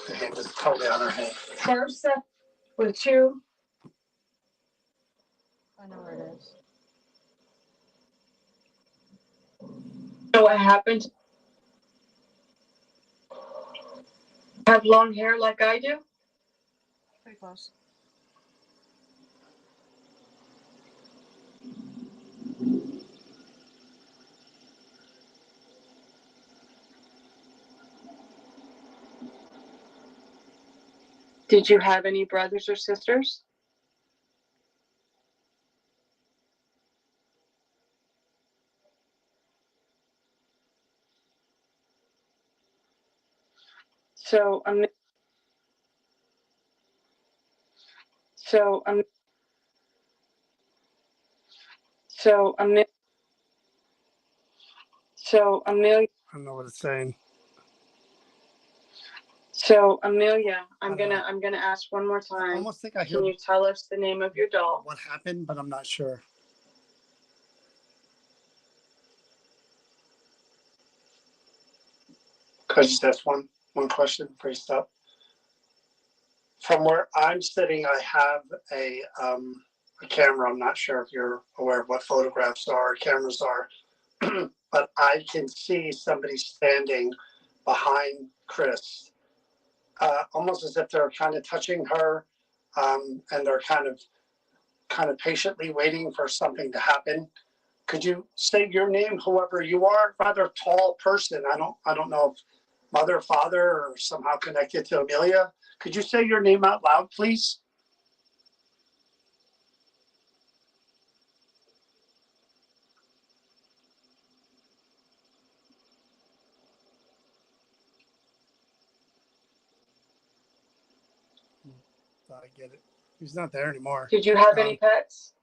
The hand was totally on her head. First set with two. I know where it is. So what happened? Have long hair like I do? Pretty close. Did you have any brothers or sisters? So so so Amelia. I don't know what it's saying. So Amelia, I'm gonna ask one more I time. almost think I hear Can you tell us the name of your doll? what happened, but I'm not sure. Could I just ask one question before you stop? From where I'm sitting, I have a camera. I'm not sure if you're aware of what photographs are, cameras are, but I can see somebody standing behind Chris, almost as if they're kind of touching her, and they're kind of patiently waiting for something to happen. Could you say your name, whoever you are? Rather tall person. I don't know if mother, father, or somehow connected to Amelia. Could you say your name out loud, please? I get it. He's not there anymore. Did you have any pets?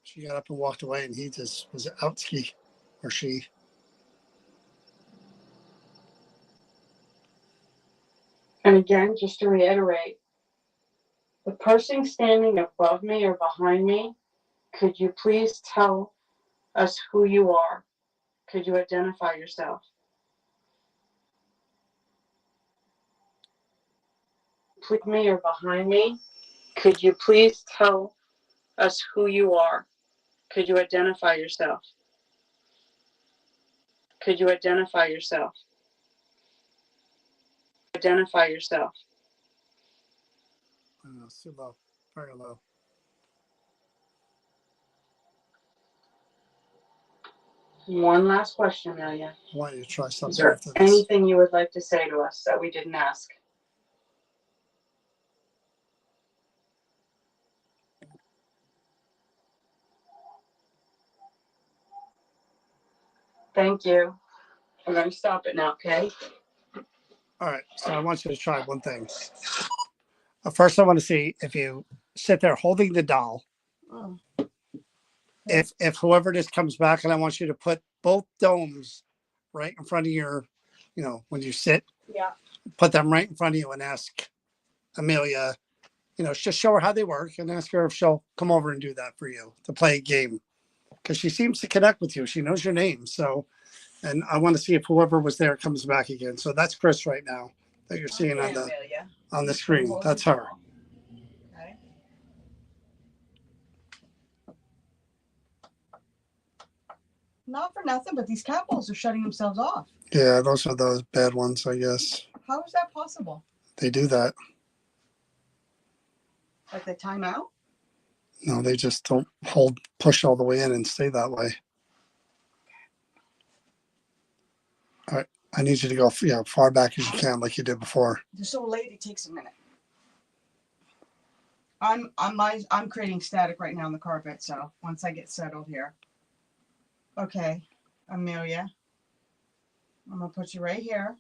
She got up and walked away, and he just was out ski, or she. And again, just to reiterate, the person standing above me or behind me, could you please tell us who you are? Could you identify yourself? Please, me or behind me, could you please tell us who you are? Could you identify yourself? Could you identify yourself? Identify yourself. I don't know, it's too low, very low. One last question, Amelia. I want you to try Is something there after this. anything you would like to say to us that we didn't ask? Thank you. We're going to stop it now, okay? All right, so I want you to try one thing. First, I want to see if you sit there holding the doll. Oh. If whoever this comes back, and I want you to put both domes right in front of your, when you sit, Yeah. put them right in front of you and ask Amelia, just show her how they work and ask her if she'll come over and do that for you to play a game. Because she seems to connect with you. She knows your name. So, and I want to see if whoever was there comes back again. So that's Chris right now that you're seeing on the screen. That's her. Okay. Not for nothing, but these cat balls are shutting themselves off. Yeah, those are those bad ones, I guess. How is that possible? They do that. Like they time out? No, they just don't push all the way in and stay that way. All right. I need you to go far back as you can, like you did before. This old lady takes a minute. I'm creating static right now on the carpet, so once I get settled here. Okay, Amelia. I'm gonna put you right here.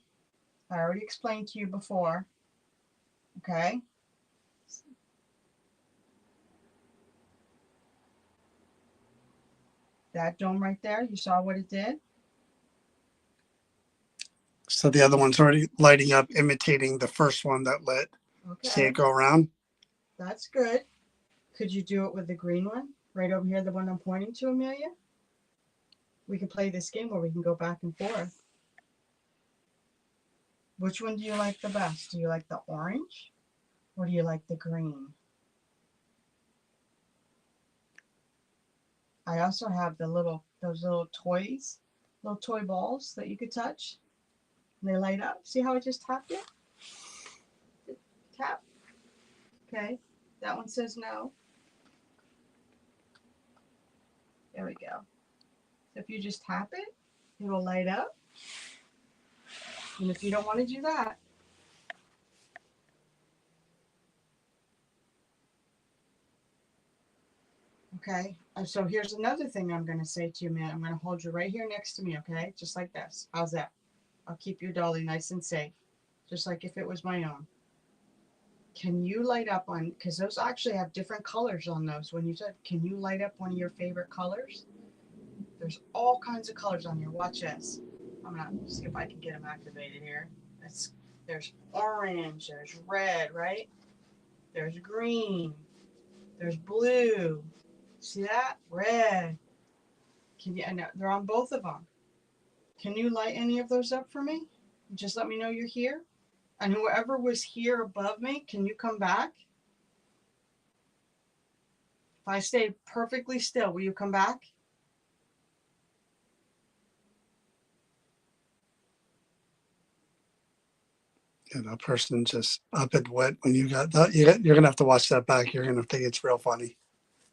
I already explained to you before. Okay. That dome right there, you saw what it did? So the other one's already lighting up, imitating the first one that lit. See Okay, it go around? that's good. Could you do it with the green one? Right over here, the one I'm pointing to, Amelia? We can play this game where we can go back and forth. Which one do you like the best? Do you like the orange or do you like the green? I also have those little toys, little toy balls that you could touch. And they light up. See how I just tapped it? Tap. Okay. That one says no. There we go. So if you just tap it, it will light up. And if you don't want to do that, okay. So here's another thing I'm going to say to you, man. I'm going to hold you right here next to me, okay? Just like this. How's that? I'll keep your dolly nice and safe, just like if it was my own. Can you light up on, because those actually have different colors on those. When you said, can you light up one of your favorite colors? There's all kinds of colors on here. Watch this. I'm going to see if I can get them activated here. There's orange, there's red, right? There's green, there's blue. See that? Red. Can you? And they're on both of them. Can you light any of those up for me? Just let me know you're here. And whoever was here above me, can you come back? If I stay perfectly still, will you come back? That person just up and went when you got that. You're going to have to watch that back. You're going to think it's real funny.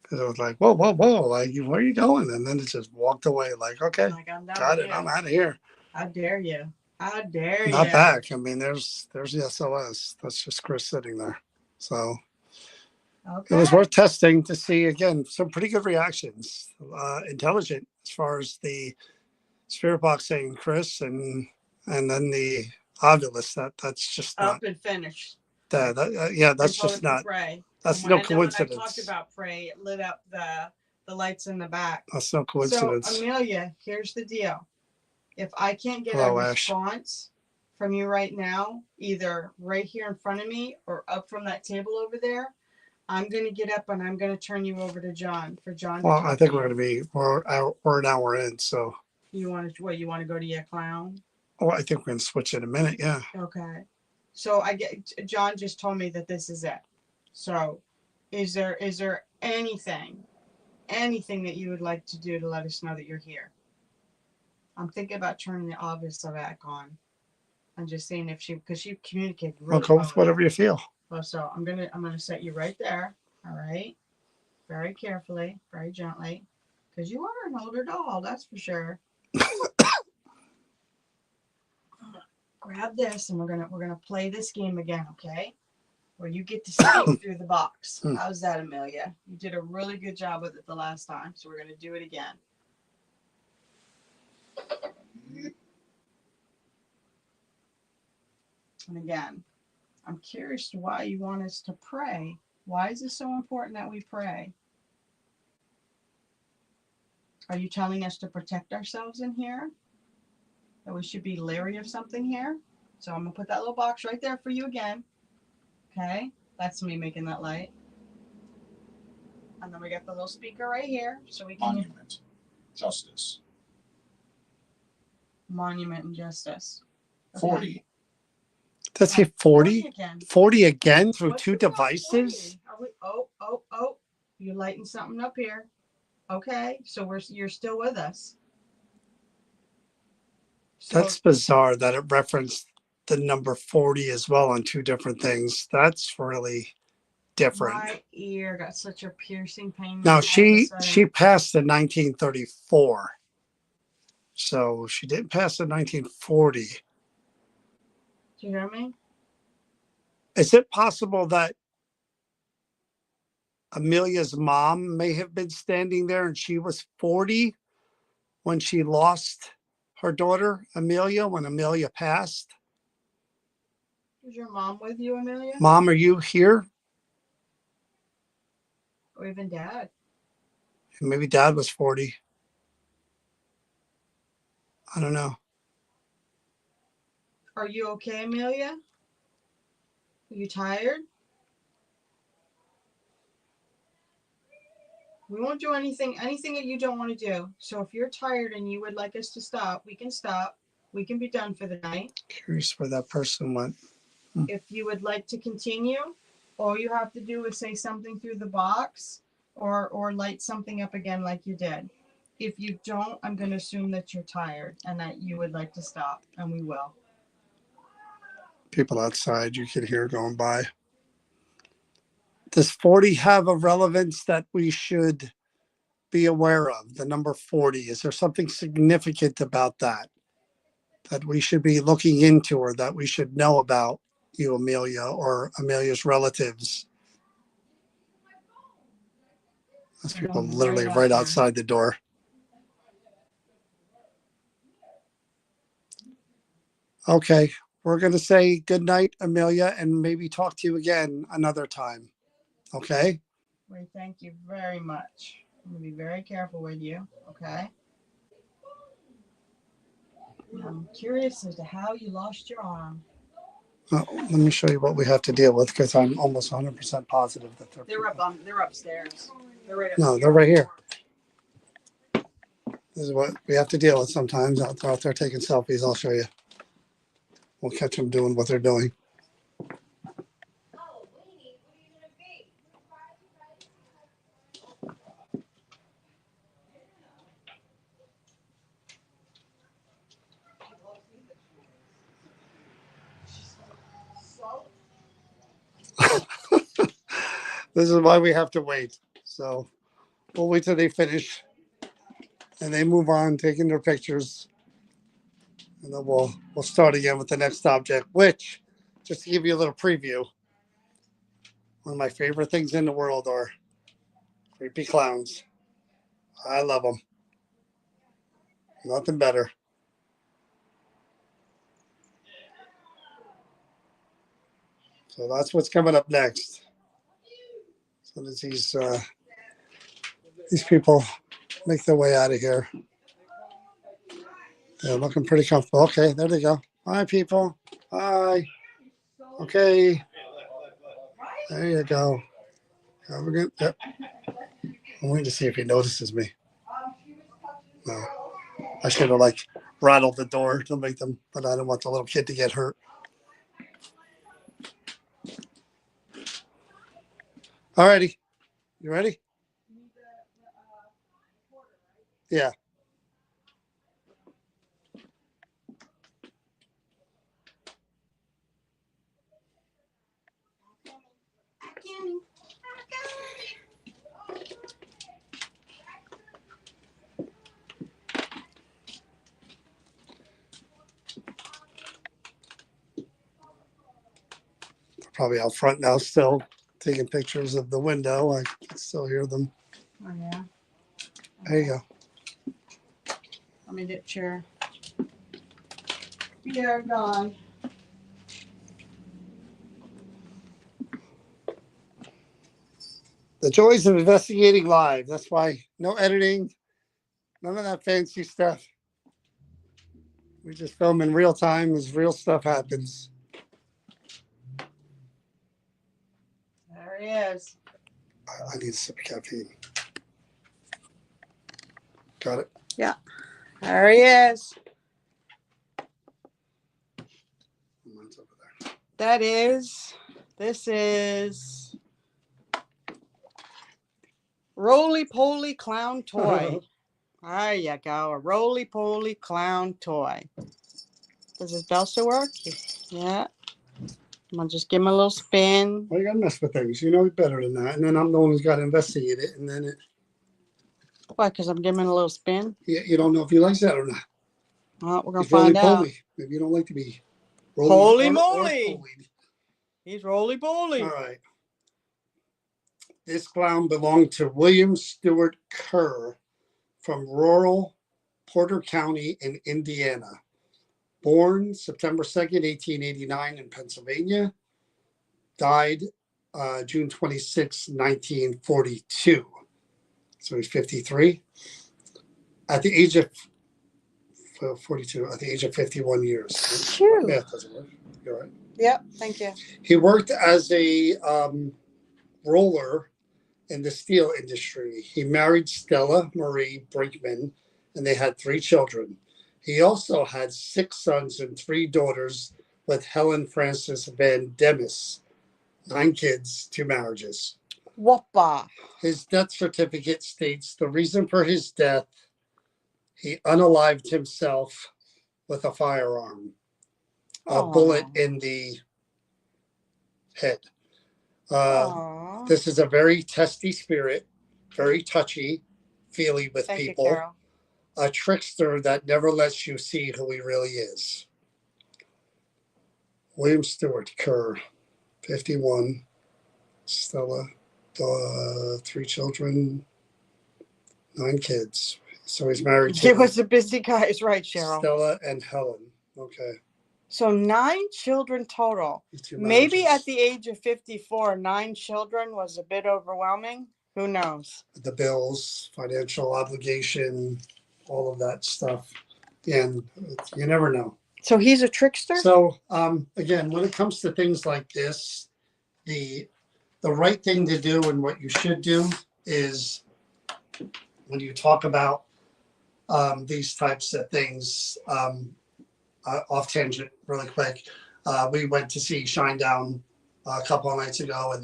Because it was like, whoa, whoa, whoa. Like, where are you going? And then it just walked away. Like, okay, Like I'm done got with it. you. I'm out of here. How dare you? How dare you? Not back. I mean, there's the SOS. That's just Chris sitting there. So Okay. it was worth testing to see, again, some pretty good reactions. Intelligent as far as the spirit box saying Chris and then the Ovilus. That's just not. Up and finished. Yeah, that's just not. Pray. That's And no when I coincidence. talked about pray, it lit up the lights in the back. That's no coincidence. So Amelia, here's the deal. If I can't get Hello, a Ash. response from you right now, either right here in front of me or up from that table over there, I'm going to get up and I'm going to turn you over to John for John. Well, I think we're going to be we're an hour in, so. You want to what? You want to go to your clown? Oh, I think we're going to switch in a minute. Yeah. Okay. So John just told me that this is it. So, is there anything that you would like to do to let us know that you're here? I'm thinking about turning the obvious back on. I'm just seeing if because she communicated really I'll go with whatever you feel. well. So I'm gonna set you right there. All right, very carefully, very gently, because you are an older doll, that's for sure. Grab this, and we're gonna play this game again, okay? Where you get to see through the box. How's that, Amelia? You did a really good job with it the last time, so we're gonna do it again. And again, I'm curious why you want us to pray. Why is it so important that we pray? Are you telling us to protect ourselves in here? That we should be leery of something here? So I'm going to put that little box right there for you again. Okay? That's me making that light. And then we got the little speaker right here. So we can... Monument. Justice. Monument and justice. Okay. 40. Let's say 40. 40 again. 40 again through What's two about devices. 40? Oh. You lighting something up here. Okay. So you're still with us. So That's bizarre that it referenced the number 40 as well on two different things. That's really different. my ear got such a piercing pain. Now all of a she sudden. passed in 1934. So she didn't pass in 1940. Do you hear me? Is it possible that Amelia's mom may have been standing there and she was 40 when she lost her daughter, Amelia, when Amelia passed? Is your mom with you, Amelia? Mom, are you here? Or even dad? Maybe dad was 40. I don't know. Are you okay, Amelia? Are you tired? We won't do anything that you don't want to do. So if you're tired and you would like us to stop, we can stop. We can be done for the night. Curious where that person went. If you would like to continue, all you have to do is say something through the box or light something up again like you did. If you don't, I'm going to assume that you're tired and that you would like to stop, and we will. People outside you could hear going by. Does 40 have a relevance that we should be aware of? The number 40. Is there something significant about that we should be looking into or that we should know about you, Amelia, or Amelia's relatives? Those people literally right outside the door. Okay, we're going to say good night, Amelia, and maybe talk to you again another time. Okay? We thank you very much. I'm going to be very careful with you, okay? I'm curious as to how you lost your arm. Well, let me show you what we have to deal with because I'm almost 100% positive that They're upstairs. They're right up No, here. they're right here. This is what we have to deal with sometimes. They're out there taking selfies. I'll show you. We'll catch them doing what they're doing. This is why we have to wait. So we'll wait till they finish and they move on, taking their pictures. And then we'll start again with the next object, which, just to give you a little preview, one of my favorite things in the world are creepy clowns. I love them. Nothing better. So that's what's coming up next. So as these people make their way out of here. They're looking pretty comfortable. Okay, there they go. Hi, people. Hi. Okay. There you go. We're good. Yep. I'm waiting to see if he notices me. No. I should have rattled the door to make them, but I don't want the little kid to get hurt. All righty. You ready? Yeah. Probably out front now, still taking pictures of the window. I can still hear them. Oh, yeah. There you go. Let me get your. They're gone. The joys of investigating live. That's why no editing, none of that fancy stuff. We just film in real time as real stuff happens. There he is. I need a sip of caffeine. Got it? Yeah. There he is. Mine's over there. This is Roly Poly Clown Toy. There you go. A roly poly clown toy. Does his bell still work? Yeah. I'm gonna just give him a little spin. Why you gotta mess with things? You know better than that. And then I'm the one who's got to investigate it. And then Why? Because I'm giving him a little spin. you don't know if he likes that or not. Well, we're gonna He's roly find out. poly. Maybe you don't like to be Holy or moly! polied. He's roly poly. All right. This clown belonged to William Stewart Kerr from rural Porter County in Indiana. Born September 2nd, 1889 in Pennsylvania. Died June 26, 1942. So he's 53. At the age of 42, at the age of 51 years. Phew. Math doesn't work. You're right. Yep. Thank you. He worked as a roller in the steel industry. He married Stella Marie Brinkman, and they had 3 children. He also had 6 sons and 3 daughters with Helen Frances Van Demis. 9 kids, 2 marriages. Whoppa. His death certificate states the reason for his death: he unalived himself with a firearm, a bullet in the head. Aw. This is a very testy spirit, very touchy, feely with Thank people, you, Carol. a trickster that never lets you see who he really is. William Stewart Kerr, 51, Stella, 3 children, 9 kids. So he's married He to was a busy guy, is right, Cheryl. Stella and Helen. Okay. So 9 children total. These 2 Maybe marriages. at the age of 54, 9 children was a bit overwhelming. Who knows? The bills, financial obligation, all of that stuff. And you never know. So he's a trickster? So again, when it comes to things like this, the right thing to do and what you should do is when you talk about these types of things, off tangent really quick. We went to see Shinedown a couple of nights ago,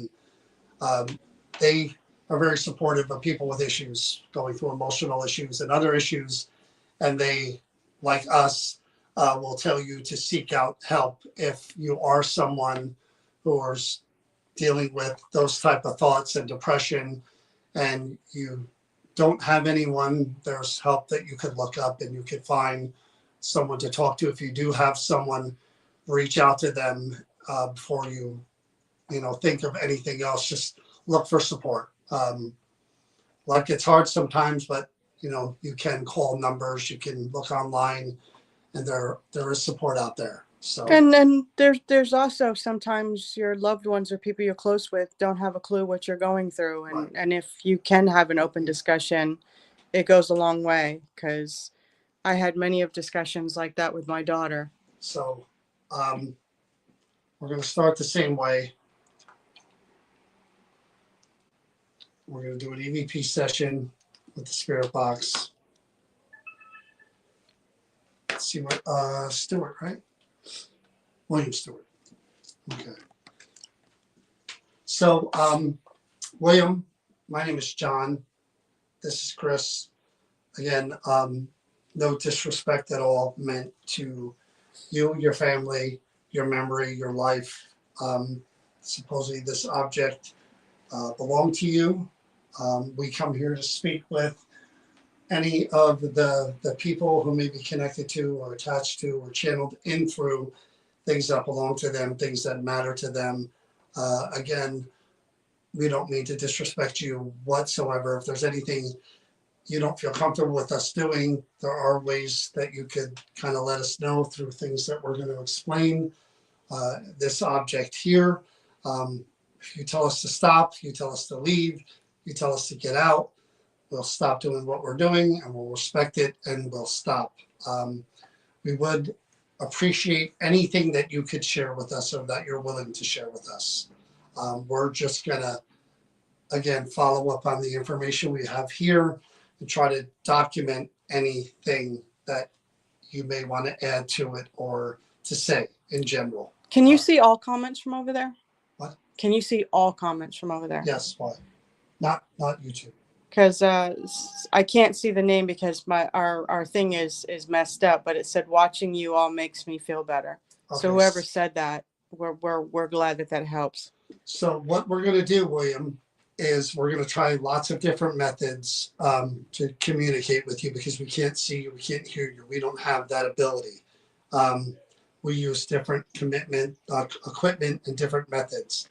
and they are very supportive of people with issues, going through emotional issues and other issues. And they, like us, will tell you to seek out help if you are someone who is dealing with those type of thoughts and depression, and you don't have anyone. There's help that you could look up, and you could find someone to talk to. If you do have someone, reach out to them before you think of anything else. Just look for support. Like, it's hard sometimes, but you can call numbers, you can look online, and there is support out there. So And then there's also sometimes your loved ones or people you're close with don't have a clue what you're going through. And, Right. and if you can have an open discussion, it goes a long way, because I had many of discussions like that with my daughter. So we're going to start the same way. We're going to do an EVP session with the spirit box. Let's see what Stewart, right? William Stewart. Okay. So William, my name is John. This is Chris. Again, no disrespect at all meant to you, your family, your memory, your life. Supposedly this object belonged to you. We come here to speak with any of the people who may be connected to or attached to or channeled in through things that belong to them, things that matter to them. Again, we don't mean to disrespect you whatsoever. If there's anything you don't feel comfortable with us doing, there are ways that you could kind of let us know through things that we're going to explain. This object here, if you tell us to stop, you tell us to leave, you tell us to get out, we'll stop doing what we're doing, and we'll respect it, and we'll stop. We would appreciate anything that you could share with us or that you're willing to share with us. We're just going to, again, follow up on the information we have here and try to document anything that you may want to add to it or to say in general. Can you see all comments from over there? What? Can you see all comments from over there? Yes, why? Not YouTube. because I can't see the name because our thing is messed up, but it said watching you all makes me feel better. Okay. So whoever said that, we're glad that helps. So what we're going to do, William, is we're going to try lots of different methods to communicate with you because we can't see you, we can't hear you, we don't have that ability. We use different equipment and different methods.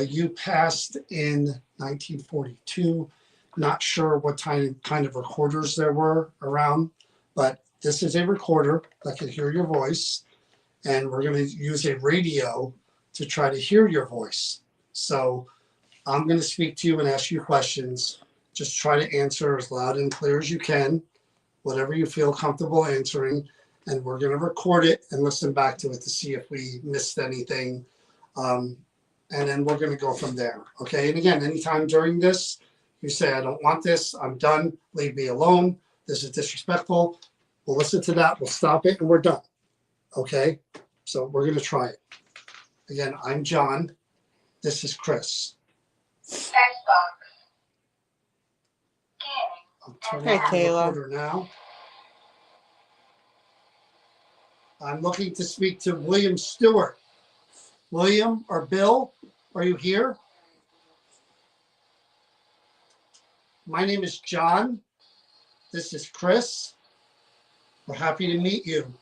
You passed in 1942. Not sure what kind of recorders there were around, but this is a recorder that can hear your voice, and we're going to use a radio to try to hear your voice. So I'm going to speak to you and ask you questions. Just try to answer as loud and clear as you can, whatever you feel comfortable answering, and we're going to record it and listen back to it to see if we missed anything. And then we're going to go from there. Okay. And again, anytime during this, you say, I don't want this, I'm done, leave me alone, this is disrespectful, we'll listen to that, we'll stop it, and we're done. Okay. So we're going to try it. Again, I'm John. This is Chris. Xbox. Gaming. I'm turning Hey, on the Kayla. recorder now. I'm looking to speak to William Stewart. William or Bill, are you here? My name is John. This is Chris. We're happy to meet you.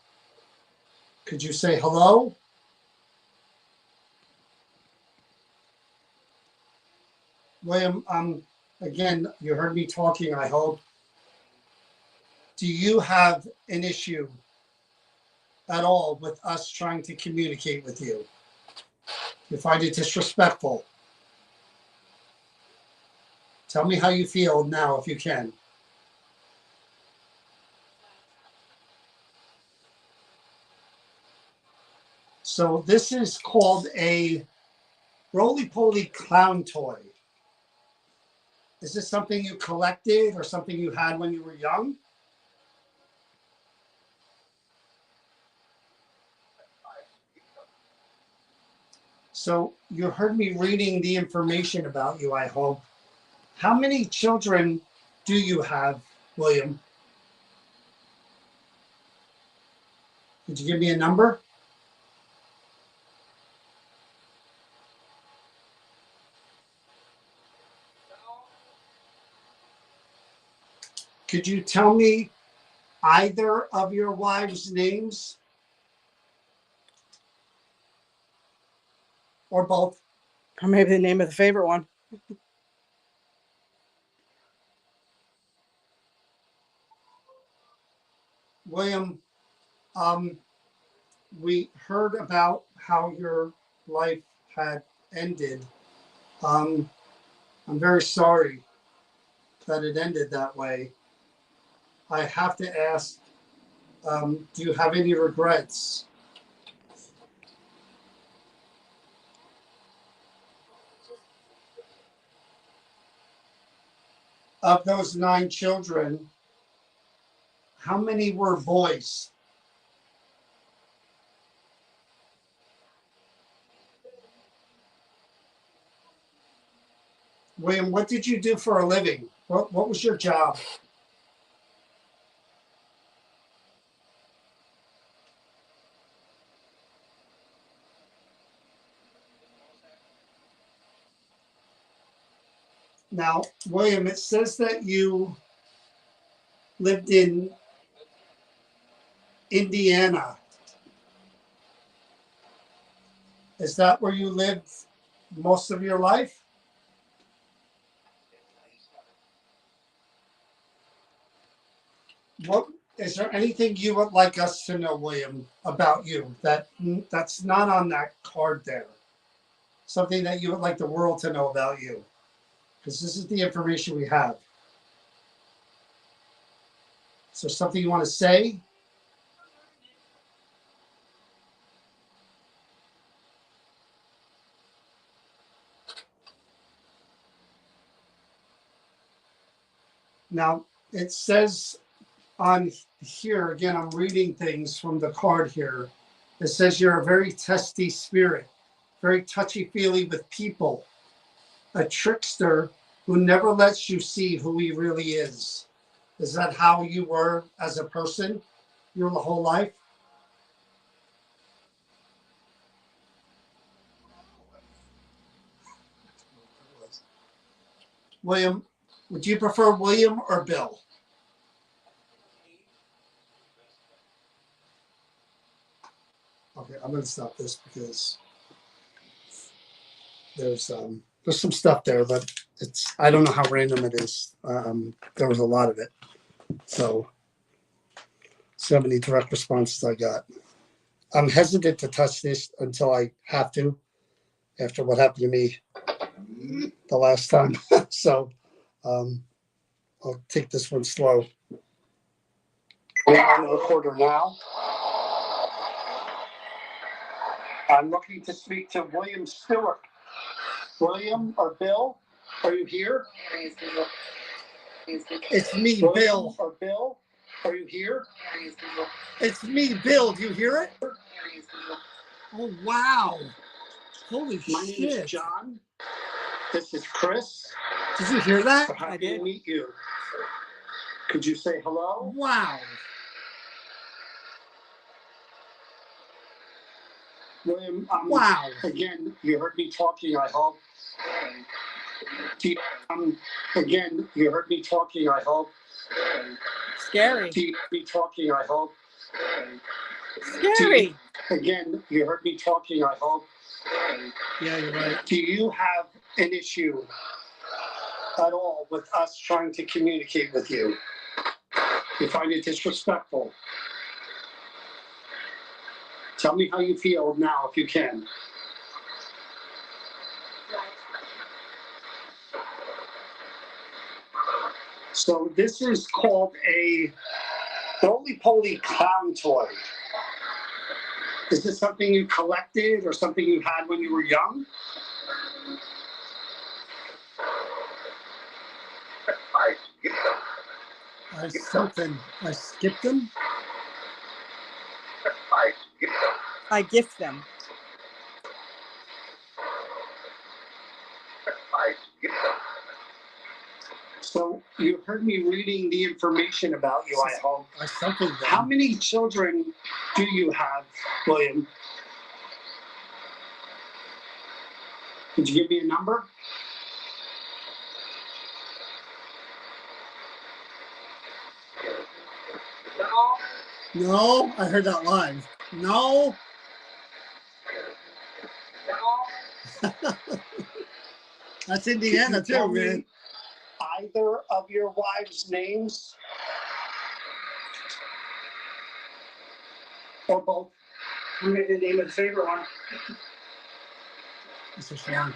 Could you say hello? William, again, you heard me talking, I hope. Do you have an issue at all with us trying to communicate with you? You find it disrespectful? Tell me how you feel now, if you can. So this is called a roly-poly clown toy. Is this something you collected or something you had when you were young? So you heard me reading the information about you, I hope. How many children do you have, William? Could you give me a number? Could you tell me either of your wives' names? Or both? Or maybe the name of the favorite one. William, we heard about how your life had ended. I'm very sorry that it ended that way. I have to ask, do you have any regrets? Of those 9 children, how many were boys? William, what did you do for a living? What was your job? Now, William, it says that you lived in Indiana. Is that where you lived most of your life? What is there anything you would like us to know, William, about you that's not on that card there? Something that you would like the world to know about you? Because this is the information we have. Is there something you want to say? Now, it says on here, again, I'm reading things from the card here. It says you're a very testy spirit, very touchy-feely with people, a trickster who never lets you see who he really is. Is that how you were as a person your whole life? William, would you prefer William or Bill? Okay, I'm gonna stop this because there's some stuff there, but I don't know how random it is. There was a lot of it, so many direct responses I got. I'm hesitant to touch this until I have to, after what happened to me the last time. So I'll take this one slow. We're on the recorder now. I'm looking to speak to William Stewart. William or Bill, are you here? It's me, William Bill. Or Bill, are you here? It's me, Bill. Do you hear it? Oh, wow. Holy shit. My name is John. This is Chris. Did you hear that? So happy to meet you. Could you say hello? Wow. William, wow. Again, you heard me talking, I hope. Again, you heard me talking, I hope. Scary. Me talking, I hope. Scary. Again, you heard me talking, I hope. Yeah, you're right. Do you have an issue at all with us trying to communicate with you? You find it disrespectful? Tell me how you feel now, if you can. So this is called a roly-poly clown toy. Is this something you collected or something you had when you were young? I skipped them. I gift them. So you heard me reading the information about you, I hope. How many children do you have, William? Could you give me a number? No, I heard that live. No. That's Indiana too, man. Either of your wives' names? Or both? I'm going to name a favorite one. This is Sean.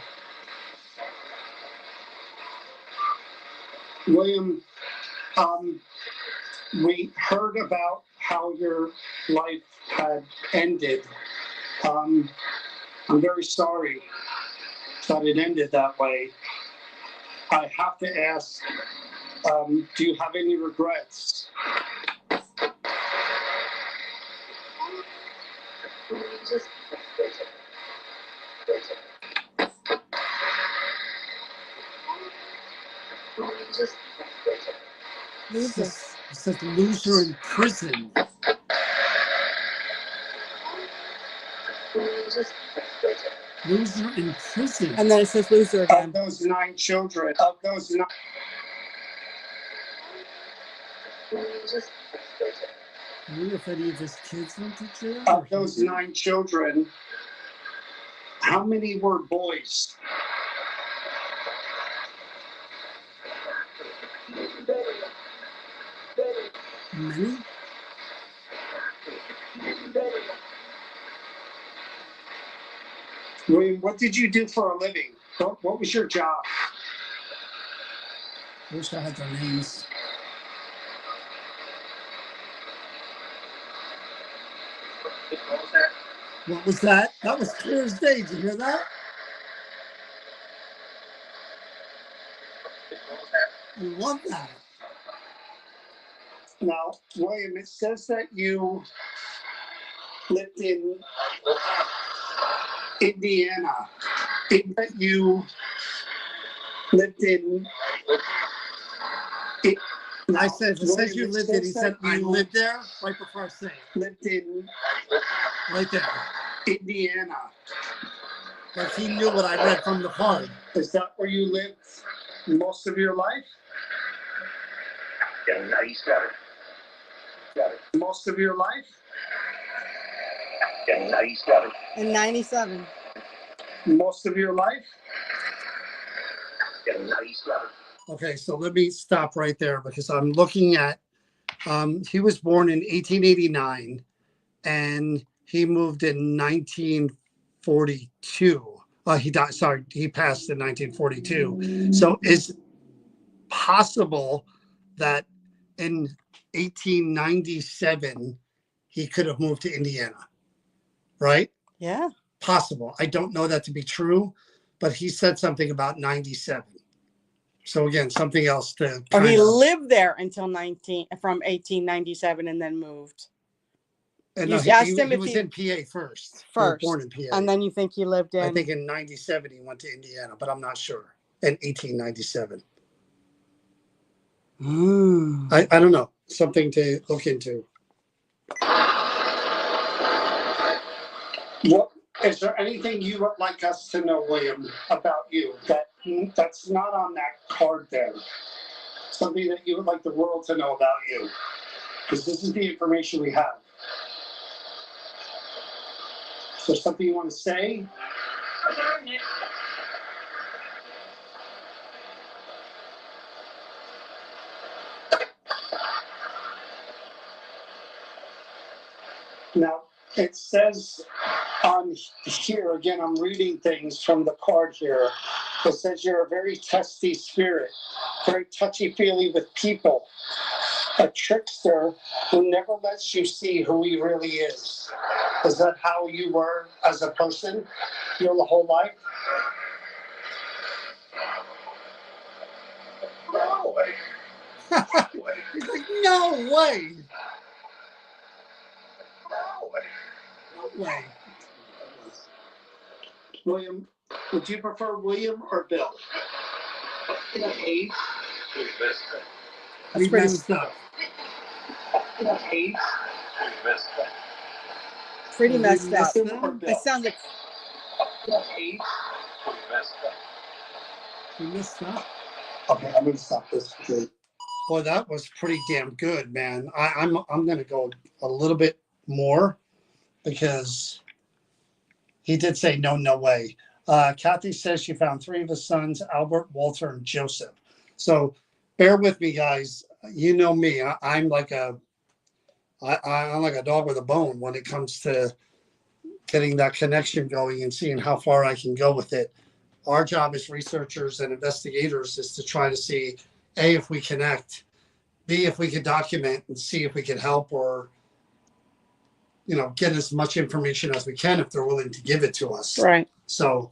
William, we heard about how your life had ended. I'm very sorry that it ended that way. I have to ask, do you have any regrets? Loser. It says loser in prison. Loser in prison. And then it says loser again. Of those 9 children, I wonder if any of his kids went to jail. Of those 9 children, how many were boys? Many? William, what did you do for a living? What was your job? I wish I had their names. What was that? That was clear as day. Did you hear that? I love that. Now, William, it says that you lived in Indiana. That you lived in. It, I said, it says you lived in, he said, I you lived there right before I say it. lived in Right there. Indiana. But he knew what I read from the card. Is that where you lived most of your life? Yeah, now you got it. Got it. Most of your life? Yeah, now you got it. In 97. Most of your life? Yeah, now you got it. Okay, so let me stop right there because I'm looking at, he was born in 1889 and he moved in 1942. He died, sorry, he passed in 1942. So it's possible that in 1897, he could have moved to Indiana, right? Yeah. Possible. I don't know that to be true, but he said something about 97. So again, something else to Or he kind of, lived there until from 1897 and then moved. and you no, asked he him if was he- in PA first. He was First. born in PA. And then you think he lived in. I think in 97 he went to Indiana, but I'm not sure. In 1897. I don't know. Something to look into. What is there anything you would like us to know, William, about you that's not on that card there? Something that you would like the world to know about you? Because this is the information we have. Is there something you want to say? Now, it says on here, again, I'm reading things from the card here. It says you're a very testy spirit, very touchy-feely with people, a trickster who never lets you see who he really is. Is that how you were as a person your whole life? No way. No way. He's like, no way. No way. No way. William, would you prefer William or Bill? Hate. We pretty- messed up. Hate. Pretty We messed up. messed up. Or Bill? It sounds like Hate. We messed up. Okay, I'm gonna stop this. Boy, that was pretty damn good, man. I'm gonna go a little bit more because he did say no way. Kathy says she found 3 of his sons, Albert, Walter, and Joseph. So bear with me, guys. You know me. I'm like I'm like a dog with a bone when it comes to getting that connection going and seeing how far I can go with it. Our job as researchers and investigators is to try to see, A, if we connect, B, if we could document and see if we could help or, get as much information as we can if they're willing to give it to us. right. So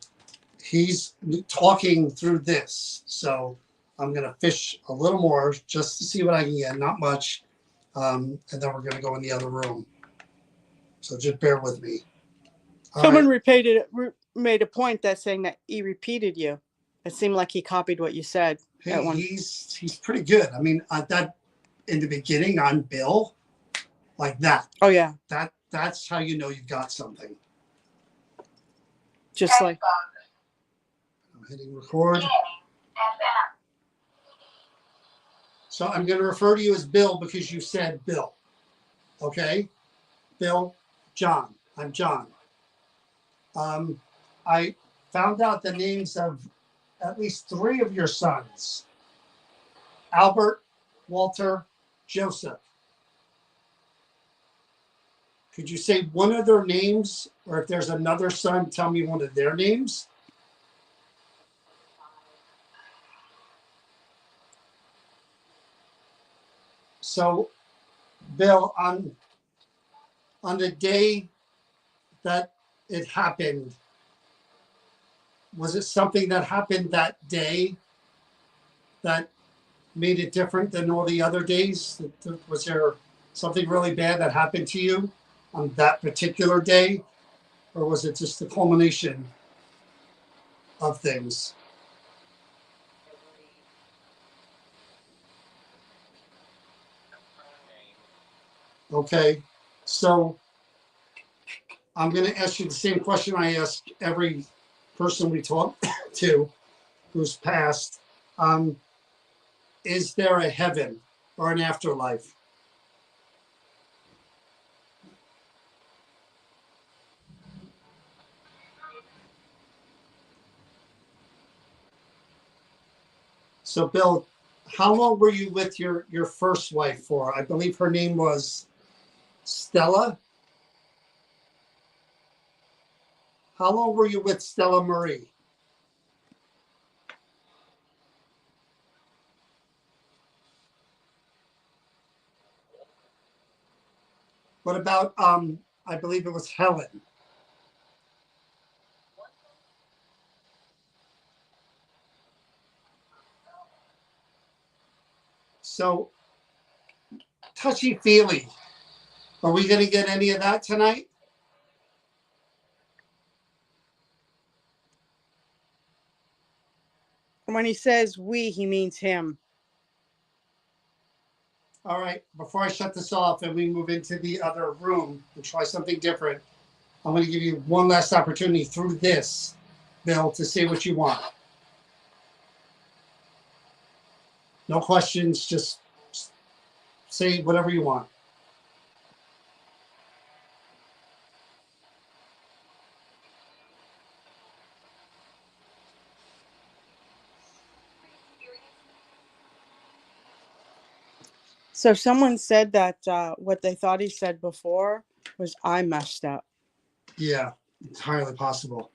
he's talking through this. So I'm going to fish a little more just to see what I can get, not much. And then we're going to go in the other room. So just bear with me. All Someone right. made a point that saying that he repeated you. It seemed like he copied what you said. at one. He's pretty good. I mean, that in the beginning on Bill, like that. Oh yeah, That's how you know you've got something. just like I'm hitting record. So I'm going to refer to you as Bill because you said Bill. Okay? Bill, John. I'm John. I found out the names of at least 3 of your sons. Albert, Walter, Joseph. Could you say one of their names? Or if there's another son, tell me one of their names. So, Bill, on the day that it happened, was it something that happened that day that made it different than all the other days? Was there something really bad that happened to you on that particular day? Or was it just the culmination of things? Okay, so I'm going to ask you the same question I ask every person we talk to who's passed. Um, is there a heaven or an afterlife? So, Bill, how long were you with your first wife for? I believe her name was Stella. How long were you with Stella Marie? What about I believe it was Helen. So touchy feely. Are we going to get any of that tonight? When he says we, he means him. All right. Before I shut this off and we move into the other room and try something different, I'm going to give you one last opportunity through this, Bill, to say what you want. No questions. Just say whatever you want. So someone said that what they thought he said before was I messed up. Yeah, entirely possible.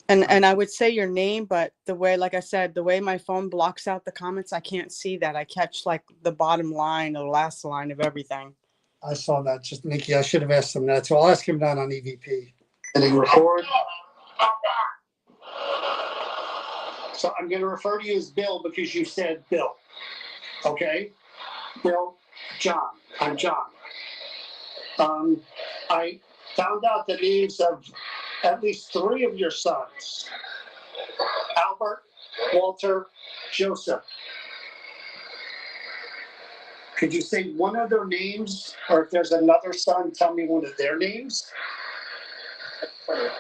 And I would say your name, but the way, like I said, the way my phone blocks out the comments, I can't see that. I catch like the bottom line or the last line of everything. I saw that. Just Nikki, I should have asked him that. So I'll ask him that on EVP. Hitting record. So I'm going to refer to you as Bill because you said Bill. Okay? Bill, John. I'm John. I found out the names of at least 3 of your sons. Albert, Walter, Joseph. Could you say one of their names? Or if there's another son, tell me one of their names. 25.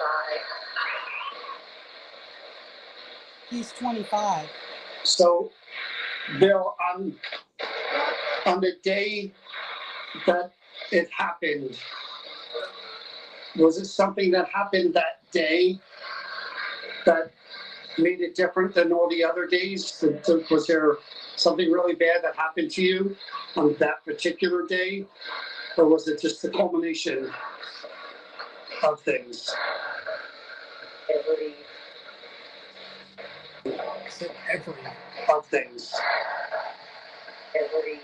He's 25. So, Bill, on the day that it happened, was it something that happened that day that made it different than all the other days? Was there something really bad that happened to you on that particular day? Or was it just the culmination of things? Every Said every. Of things. every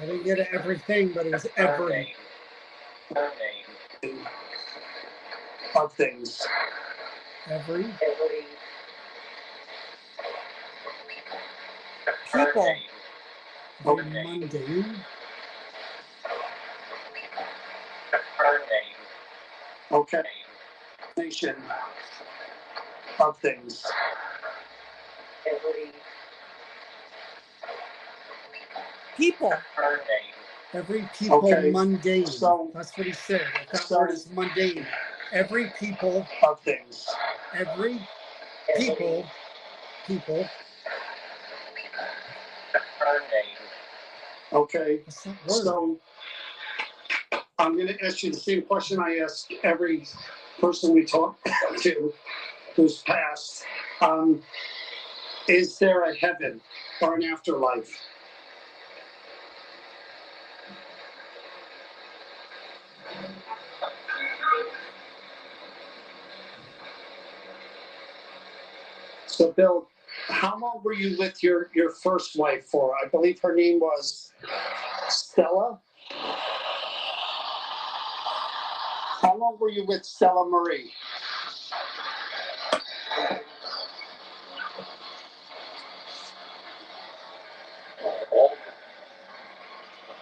I didn't get everything, but it was every. her name. Of things. Every. Every People. her name. Very mundane. Her name. Okay. Nation of things. Every People. her name. Every people Okay, mundane. so- That's what he said. That so- word is mundane. Every people, Of things. every people, people. Her name. Okay. What's that word? So I'm going to ask you the same question I ask every person we talk to who's passed. Is there a heaven or an afterlife? So, Bill, how long were you with your first wife for? I believe her name was Stella. How long were you with Stella Marie?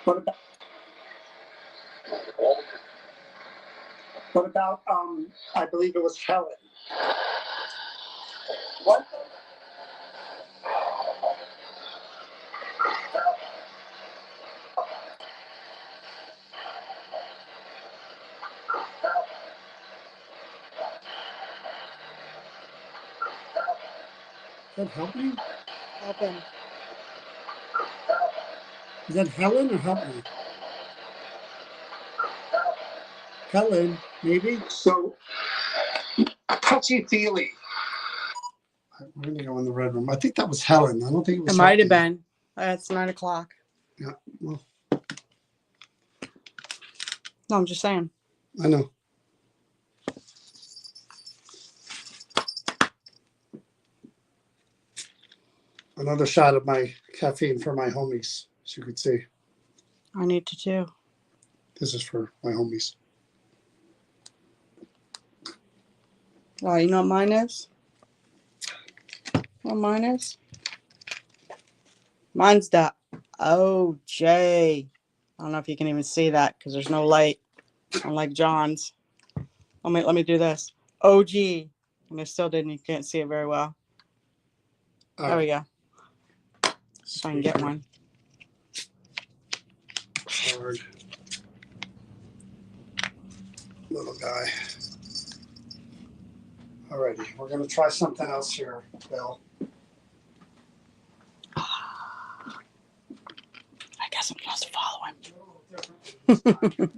What about, I believe it was Helen. What? that help me? Help him. Is that Helen or help me? Helen, maybe? So, touchy-feely. We're going to go in the red room. I think that was Helen. I don't think it It was might have help me. been. It's 9 o'clock. Yeah, well, No, I'm just saying. I know. Another shot of my caffeine for my homies, as you could see. I need to too. This is for my homies. Oh, you know what mine is? What mine is? Mine's the OJ. I don't know if you can even see that because there's no light, unlike John's. Let me do this. OG. And I still didn't. You can't see it very well. All There we right. go. If I can get one. Hard. Little guy. Alrighty, we're going to try something else here, Bill. I guess I'm supposed to follow him. A little different this time.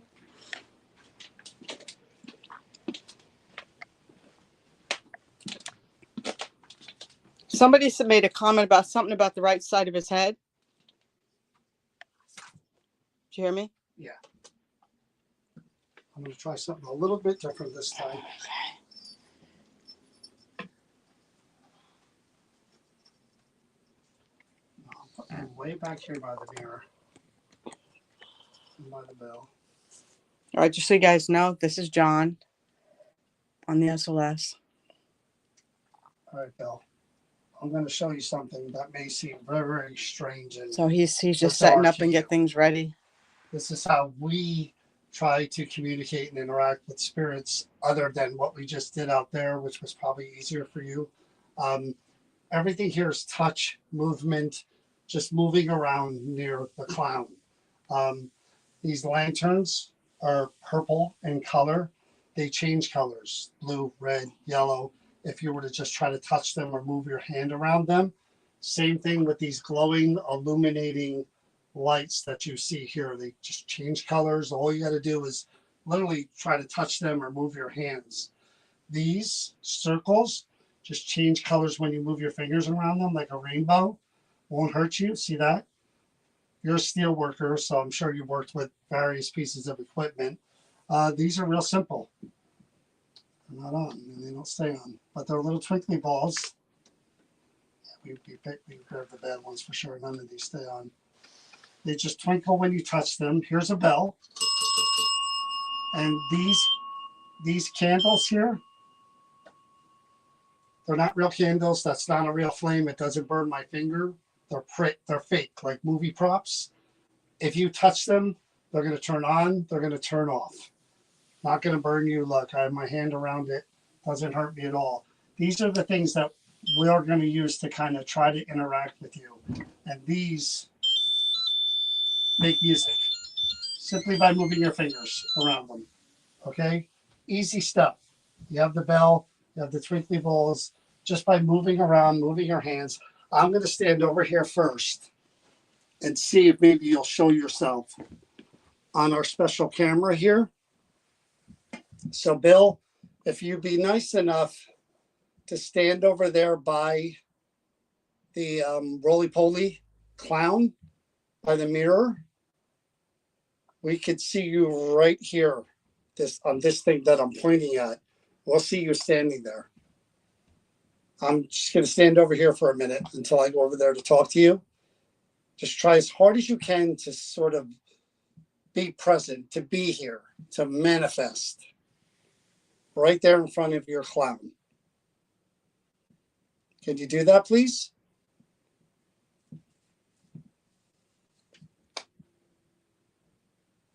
Somebody made a comment about something about the right side of his head. Did you hear me? Yeah. I'm going to try something a little bit different this time. I'll put him way back here by the mirror. And by the bell. All right, just so you guys know, this is John on the SLS. All right, Bill. I'm going to show you something that may seem very, very strange. And So he's just bizarre setting up to and you. get things ready. This is how we try to communicate and interact with spirits other than what we just did out there, which was probably easier for you. Everything here is touch, movement, just moving around near the clown. These lanterns are purple in color. They change colors, blue, red, yellow. If you were to just try to touch them or move your hand around them. Same thing with these glowing, illuminating lights that you see here. They just change colors. All you got to do is literally try to touch them or move your hands. These circles just change colors when you move your fingers around them, like a rainbow. Won't hurt you. See that? You're a steel worker, so I'm sure you worked with various pieces of equipment. These are real simple. They're not on, and they don't stay on, but they're little twinkly balls. We grabbed the bad ones for sure. None of these stay on. They just twinkle when you touch them. Here's a bell. And these candles here, they're not real candles. That's not a real flame. It doesn't burn my finger. They're fake, like movie props. If you touch them, they're going to turn on. They're going to turn off. Not going to burn you. Look, I have my hand around it. Doesn't hurt me at all. These are the things that we are going to use to kind of try to interact with you. And these make music simply by moving your fingers around them. Okay? Easy stuff. You have the bell, you have the twinkly balls, just by moving around, moving your hands. I'm going to stand over here first and see if maybe you'll show yourself on our special camera here. So, Bill, if you'd be nice enough to stand over there by the roly-poly clown by the mirror, we could see you right here, on this thing that I'm pointing at. We'll see you standing there. I'm just going to stand over here for a minute until I go over there to talk to you. Just try as hard as you can to sort of be present, to be here, to manifest right there in front of your clown. Can you do that, please?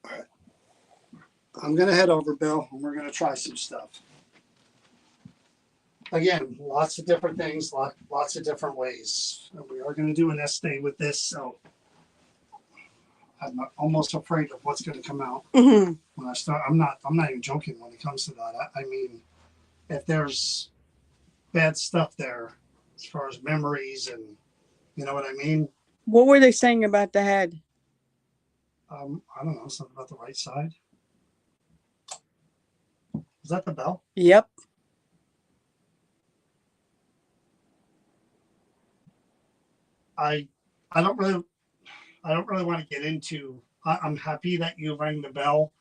All right. I'm going to head over, Bill, and we're going to try some stuff. Again, lots of different things, lots of different ways. And we are going to do an essay with this, so I'm almost afraid of what's going to come out when I start. I'm not even joking when it comes to that. I mean, if there's bad stuff there, as far as memories and, you know what I mean? What were they saying about the head? I don't know, something about the right side. Is that the bell? Yep. I don't really want to get into. I'm happy that you rang the bell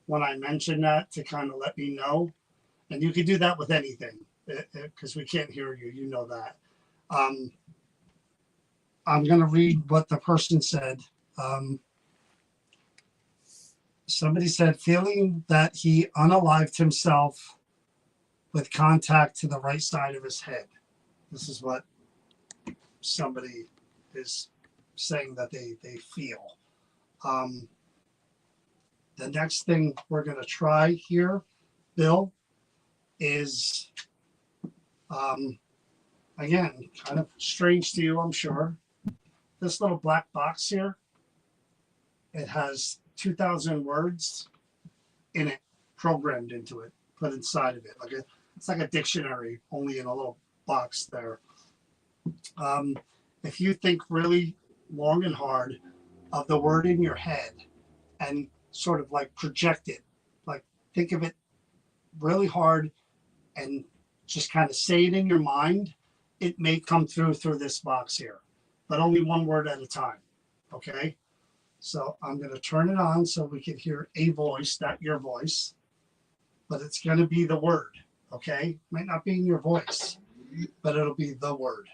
when I mentioned that to kind of let me know, and you can do that with anything because we can't hear you. You know that. I'm going to read what the person said. Somebody said, feeling that he unalived himself with contact to the right side of his head. This is what somebody is saying that they feel. The next thing we're going to try here, Bill, is again, kind of strange to you, I'm sure. This little black box here, it has 2,000 words in it, programmed into it, put inside of it. It's like a dictionary, only in a little box there. If you think really long and hard of the word in your head and sort of like project it, like think of it really hard and just kind of say it in your mind, it may come through this box here, but only one word at a time. Okay. So I'm going to turn it on so we can hear a voice, not your voice, but it's going to be the word. Okay. Might not be in your voice, but it'll be the word.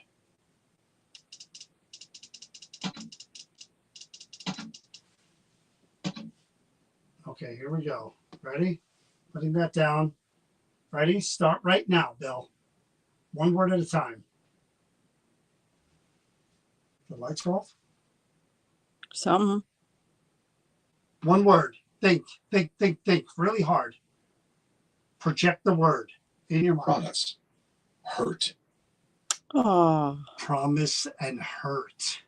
Okay, here we go. Ready? Putting that down. Ready? Start right now, Bill. One word at a time. The lights off. Something. One word. Think really hard. Project the word in your mind. Promise. Hurt. Oh. Promise and hurt.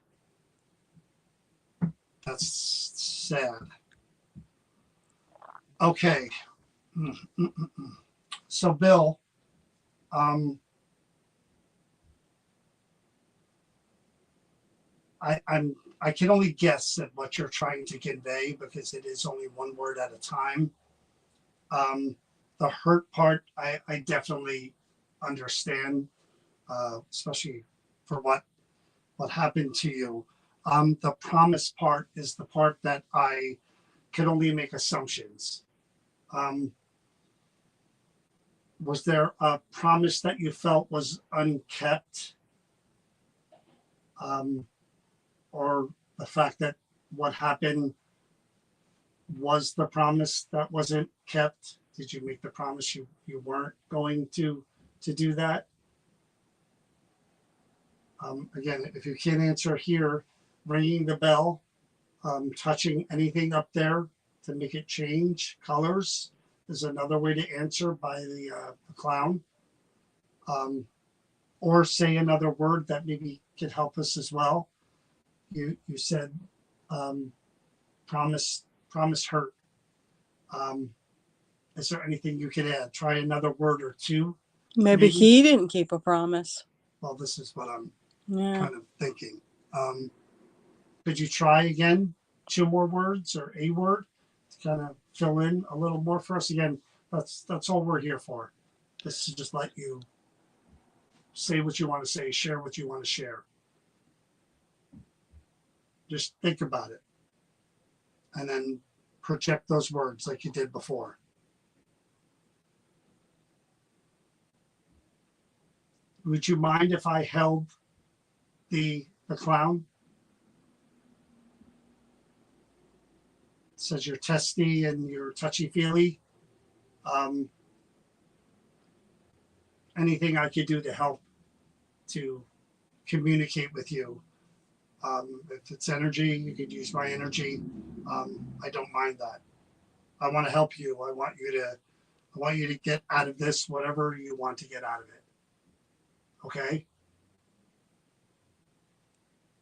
That's sad. Okay. So, Bill, I can only guess at what you're trying to convey because it is only one word at a time. The hurt part, I definitely understand, especially for what happened to you. The promise part is the part that I could only make assumptions. Was there a promise that you felt was unkept? Or the fact that what happened was the promise that wasn't kept? Did you make the promise you weren't going to do that? Again, if you can't answer here, ringing the bell, touching anything up there to make it change colors is another way to answer by the clown. Or say another word that maybe could help us as well. You said promise hurt. Is there anything you could add? Try another word or two. Maybe he didn't keep a promise. Well, this is what I'm Yeah. kind of thinking. Could you try again? 2 more words or a word to kind of fill in a little more for us? Again, that's all we're here for. This is just let you say what you want to say, share what you want to share. Just think about it and then project those words like you did before. Would you mind if I held the clown? It says you're testy and you're touchy-feely. Anything I could do to help to communicate with you. If it's energy, you could use my energy. I don't mind that. I want to help you. I want you to get out of this whatever you want to get out of it. Okay?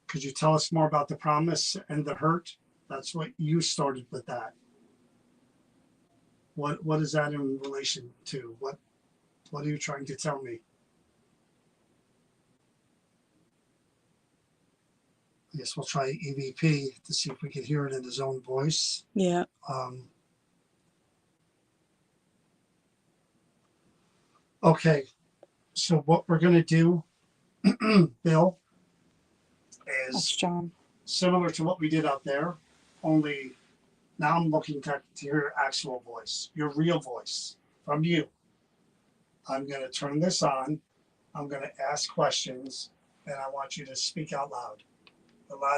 Could you tell us more about the promise and the hurt? That's what you started with that. What is that in relation to? What are you trying to tell me? I guess we'll try EVP to see if we can hear it in his own voice. Yeah. Okay, so what we're going to do, Bill, That's is John. similar to what we did out there, only now I'm looking to hear your actual voice, your real voice from you. I'm going to turn this on. I'm going to ask questions, and I want you to speak out loud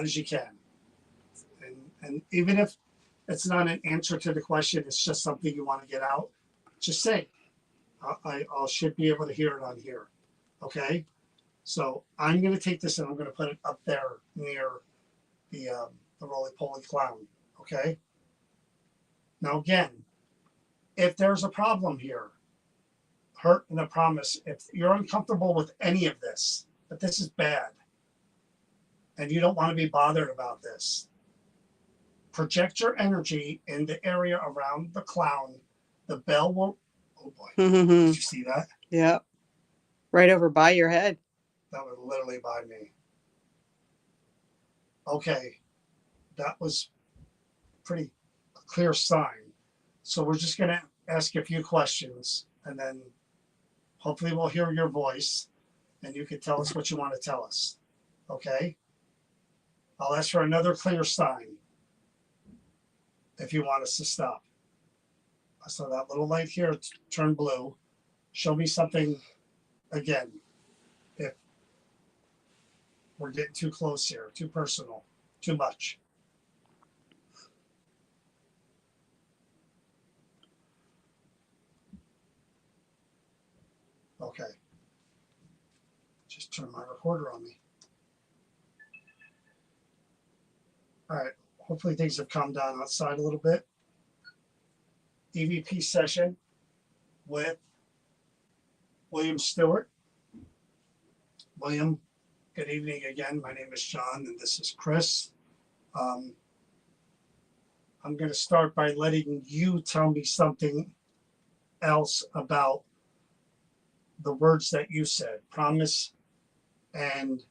as you can. And even if it's not an answer to the question, it's just something you want to get out, just say. I should be able to hear it on here. Okay? So I'm going to take this and I'm going to put it up there near the roly-poly clown. Okay? Now again, if there's a problem here, hurt and a promise, if you're uncomfortable with any of this, but this is bad, and you don't want to be bothered about this, project your energy in the area around the clown. The bell will, oh boy, did you see that? Yeah. Right over by your head. That was literally by me. Okay, that was pretty clear sign. So we're just going to ask a few questions, and then hopefully we'll hear your voice, and you can tell us what you want to tell us. Okay? I'll ask for another clear sign if you want us to stop. I saw that little light here turn blue. Show me something again if we're getting too close here, too personal, too much. Okay. Just turn my recorder on me. All right. Hopefully things have calmed down outside a little bit. EVP session with William Stewart. William, good evening again. My name is John and this is Chris. I'm going to start by letting you tell me something else about the words that you said, promise and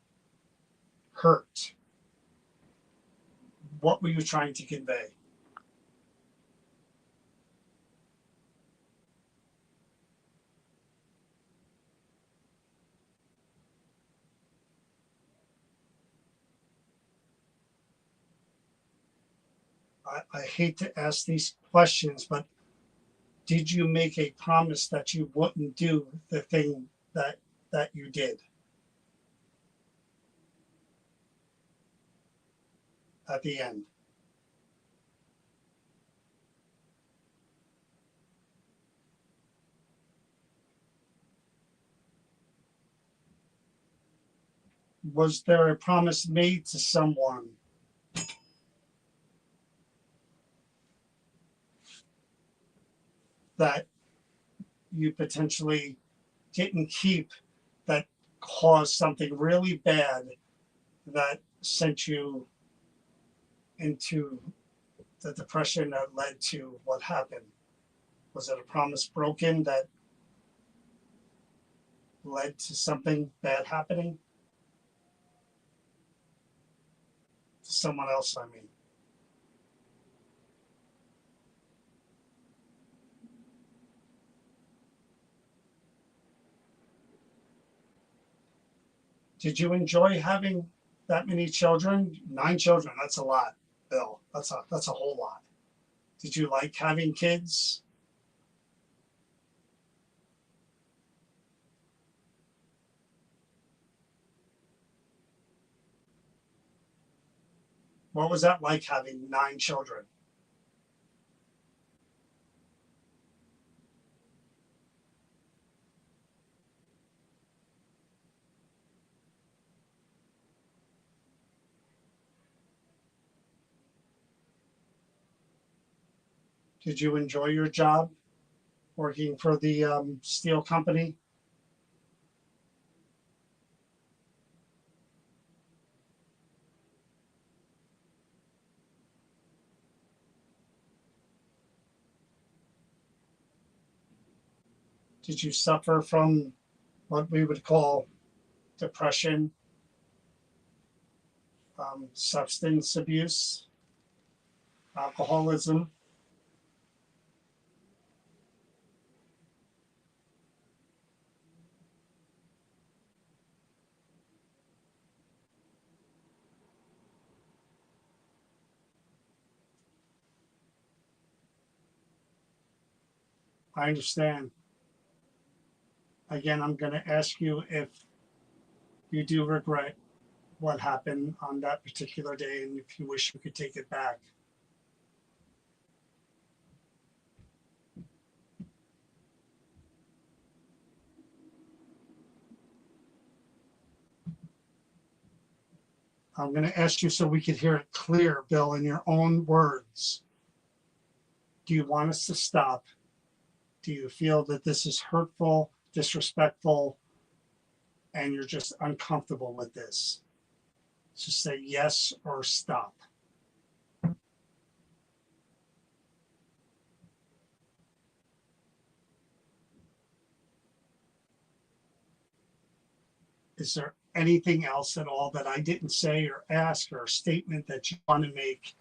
hurt. What were you trying to convey? I hate to ask these questions, but did you make a promise that you wouldn't do the thing that you did at the end? Was there a promise made to someone that you potentially didn't keep, that caused something really bad that sent you into the depression that led to what happened? Was it a promise broken that led to something bad happening to someone else? I mean, did you enjoy having that many children? 9 children, that's a lot, Bill. That's a whole lot. Did you like having kids? What was that like, having 9 children? Did you enjoy your job working for the steel company? Did you suffer from what we would call depression? substance abuse, alcoholism. I understand. Again, I'm going to ask you if you do regret what happened on that particular day and if you wish you could take it back. I'm going to ask you so we could hear it clear, Bill, in your own words. Do you want us to stop? Do you feel that this is hurtful, disrespectful, and you're just uncomfortable with this? Just say yes or stop. Is there anything else at all that I didn't say or ask or a statement that you want to make?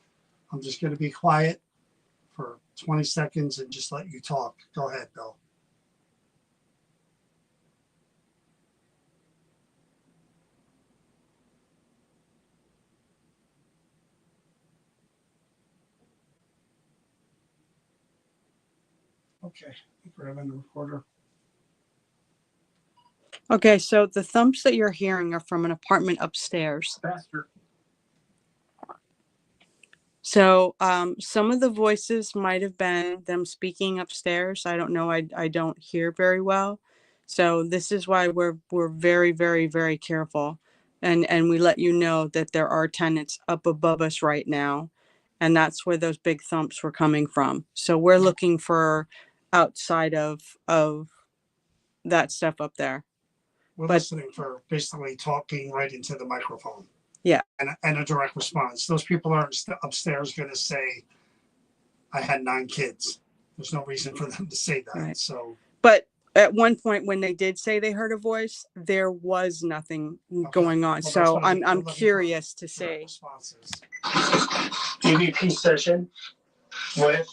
I'm just going to be quiet for 20 seconds and just let you talk. Go ahead, Bill. Okay, grabbing the recorder. Okay, so the thumps that you're hearing are from an apartment upstairs. Faster. So some of the voices might have been them speaking upstairs. I don't know. I don't hear very well. So this is why we're very, very, very careful. And we let you know that there are tenants up above us right now. And that's where those big thumps were coming from. So we're looking for outside of that stuff up there. We're But- listening for basically talking right into the microphone. Yeah. And a direct response. Those people aren't upstairs going to say, I had 9 kids. There's no reason for them to say that. Right. So, But at one point when they did say they heard a voice, there was nothing going on. Well, that's So what I'm I'm looking for. curious to direct say. responses. EVP session with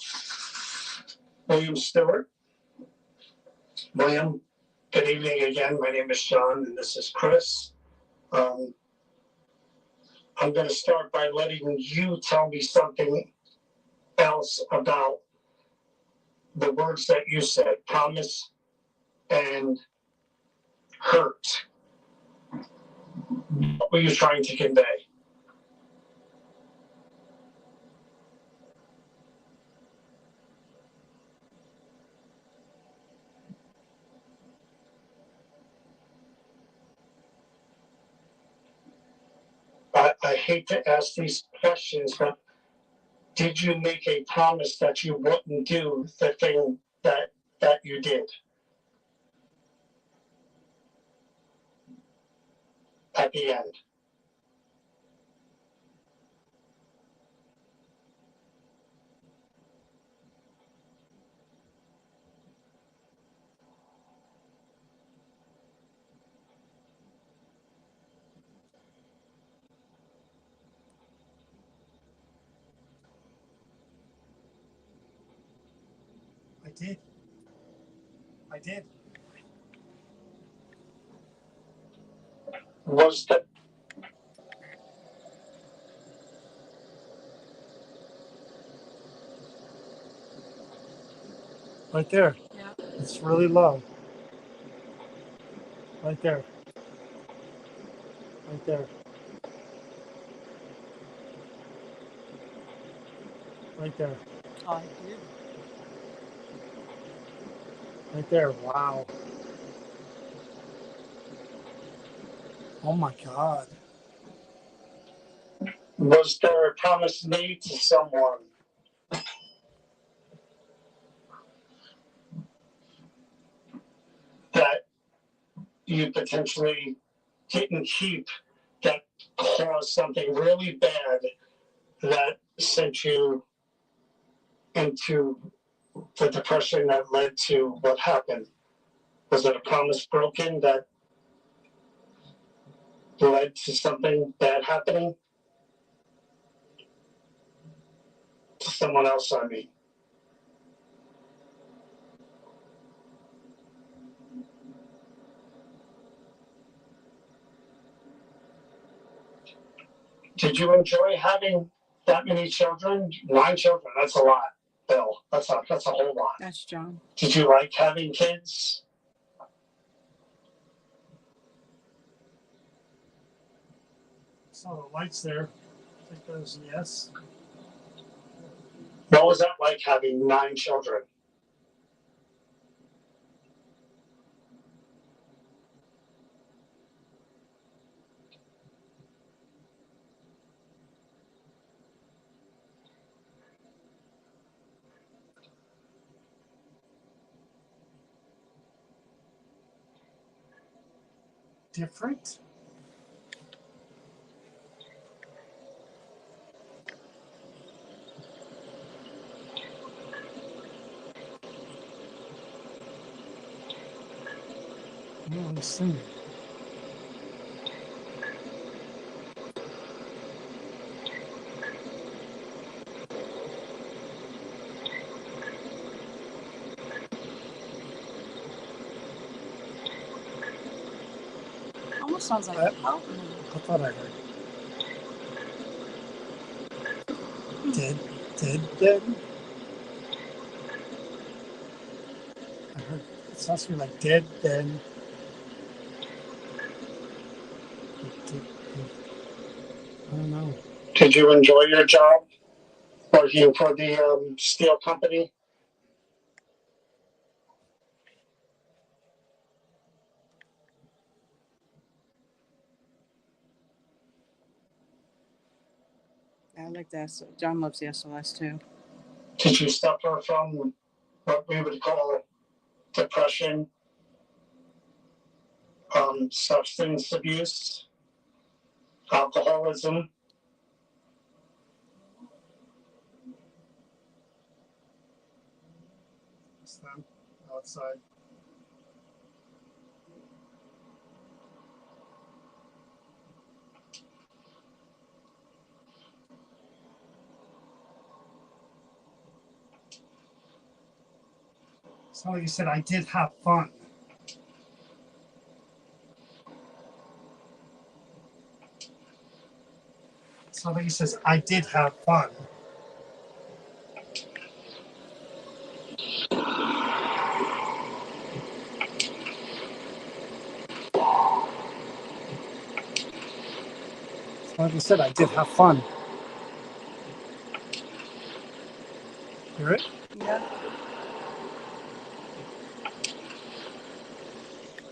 William Stewart. William, good evening again. My name is John and this is Chris. I'm going to start by letting you tell me something else about the words that you said, promise and hurt. What were you trying to convey? I hate to ask these questions, but did you make a promise that you wouldn't do the thing that you did at the end? I did. I did. Was the right there? Yeah. It's really low. Right there. Right there. Right there. I did. Right there. Wow. Oh my God. Was there a promise made to someone that you potentially didn't keep that caused something really bad that sent you into the depression that led to what happened? Was it a promise broken that led to something bad happening? someone else, I mean. Did you enjoy having that many children? 9 children, that's a lot, Bill. That's a whole lot. That's John. Did you like having kids? Saw the lights there. I think that was a yes. What was that like having 9 children? Different? I don't understand. Almost sounds like I thought I heard. Did. I heard it sounds to me like did, then. Did. I don't know. Did you enjoy your job working for the steel company? I like that. So John loves the SLS too. Did you suffer from what we would call depression, substance abuse, alcoholism? It's them outside. It's not like you said I did have fun. It's not like he says I did have fun. It's not like he said I did have fun. Hear it? Yeah.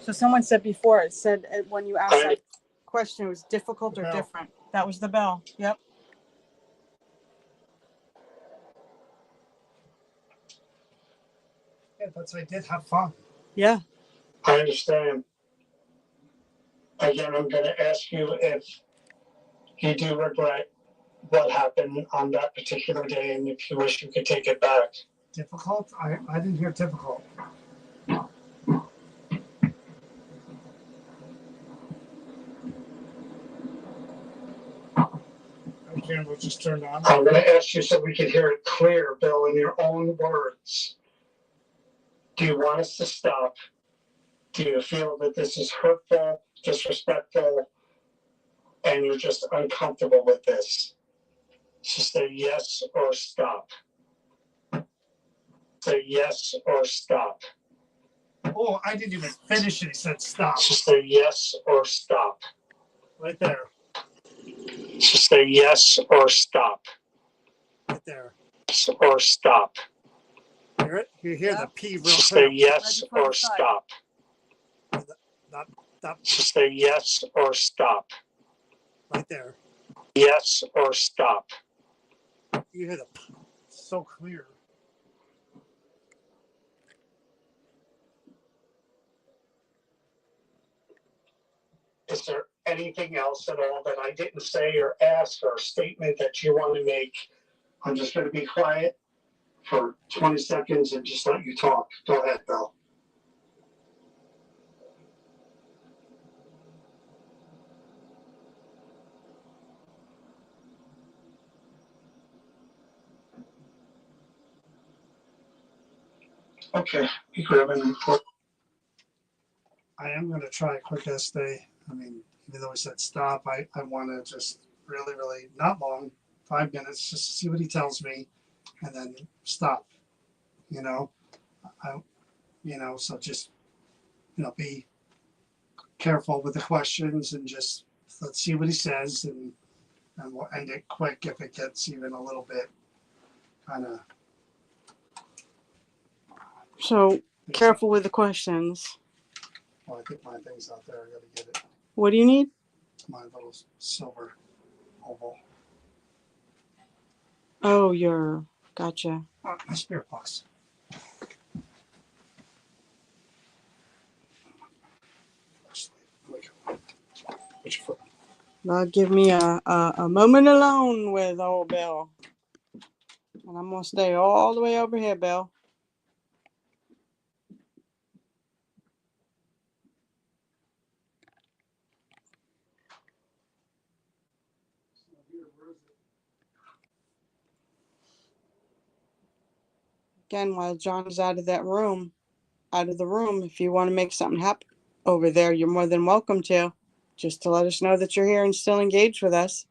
So someone said before, it said when you asked that question, it was difficult or Bell. different. That was the bell. Yep. Yeah, that's I did have fun. Yeah. I understand. Again, I'm going to ask you if you do regret what happened on that particular day and if you wish you could take it back. Difficult? I didn't hear difficult. Our camera just turned on. I'm going to ask you so we can hear it clear, Bill, in your own words. Do you want us to stop? Do you feel that this is hurtful, disrespectful, and you're just uncomfortable with this? Just say yes or stop. Say yes or stop. Oh, I didn't even finish it. He said stop. Just say yes or stop. Right there. Just say yes or stop. Right there. Yes or stop. Hear it? You hear Yeah. the P real Just say clear. yes Right before or the side. stop. That Just say yes or stop. right there. Yes or stop. You hear the P so clear. Is there anything else at all that I didn't say or ask or a statement that you want to make? I'm just going to be quiet for 20 seconds and just let you talk. Go ahead, Bill. Okay, equipment report. I am gonna try a quick essay. I mean, even though he said stop, I wanna just really, really, not long, 5 minutes, just to see what he tells me and then stop, you know? I, so just, be careful with the questions and just, let's see what he says and we'll end it quick if it gets even a little bit kinda. So careful with the questions. Well, I think my thing's out there. I gotta get it. What do you need? My little silver oval. Oh, gotcha. My spirit box. Which foot? Give me a moment alone with old Bill. And I'm going to stay all the way over here, Bill. Again, while John's out of the room, if you want to make something happen over there, you're more than welcome to. Just to let us know that you're here and still engaged with us.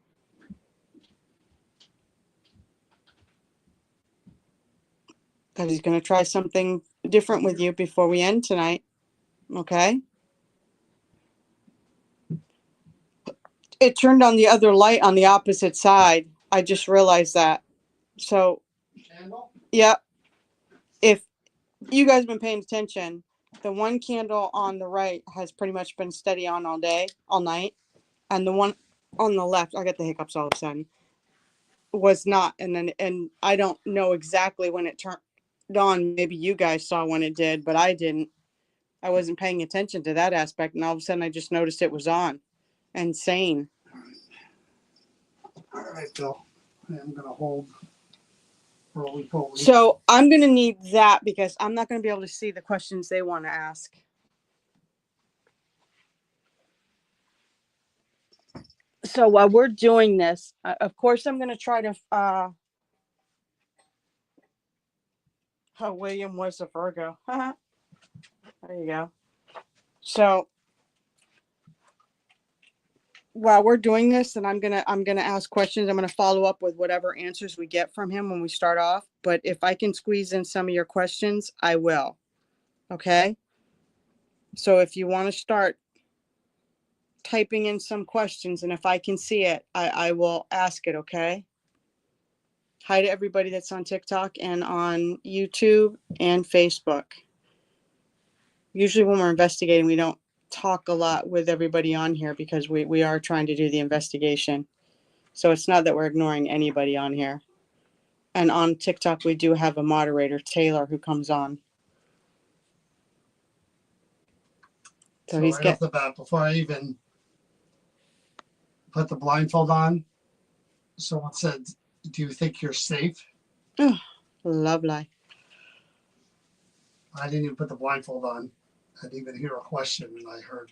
Because he's going to try something different with you before we end tonight. Okay? It turned on the other light on the opposite side. I just realized that. So, Candle? yeah. If you guys have been paying attention, the one candle on the right has pretty much been steady on all day, all night. And the one on the left, I got the hiccups all of a sudden, was not. And I don't know exactly when it turned on. Maybe you guys saw when it did, but I didn't. I wasn't paying attention to that aspect. And all of a sudden I just noticed it was on and sane. All right, Bill. I'm gonna hold Roly Poly. So I'm going to need that because I'm not going to be able to see the questions they want to ask. So while we're doing this, of course, I'm going to try to, William was a Virgo. There you go. So while we're doing this, and I'm gonna ask questions. I'm gonna follow up with whatever answers we get from him when we start off. But if I can squeeze in some of your questions, I will. Okay. So if you want to start typing in some questions, and if I can see it, I will ask it. Okay. Hi to everybody that's on TikTok and on YouTube and Facebook. Usually when we're investigating, we don't talk a lot with everybody on here because we are trying to do the investigation. So it's not that we're ignoring anybody on here. And on TikTok, we do have a moderator, Taylor, who comes on. So right off the bat, before I even put the blindfold on, someone said, "Do you think you're safe?" Oh, lovely. I didn't even put the blindfold on. I didn't even hear a question, and I heard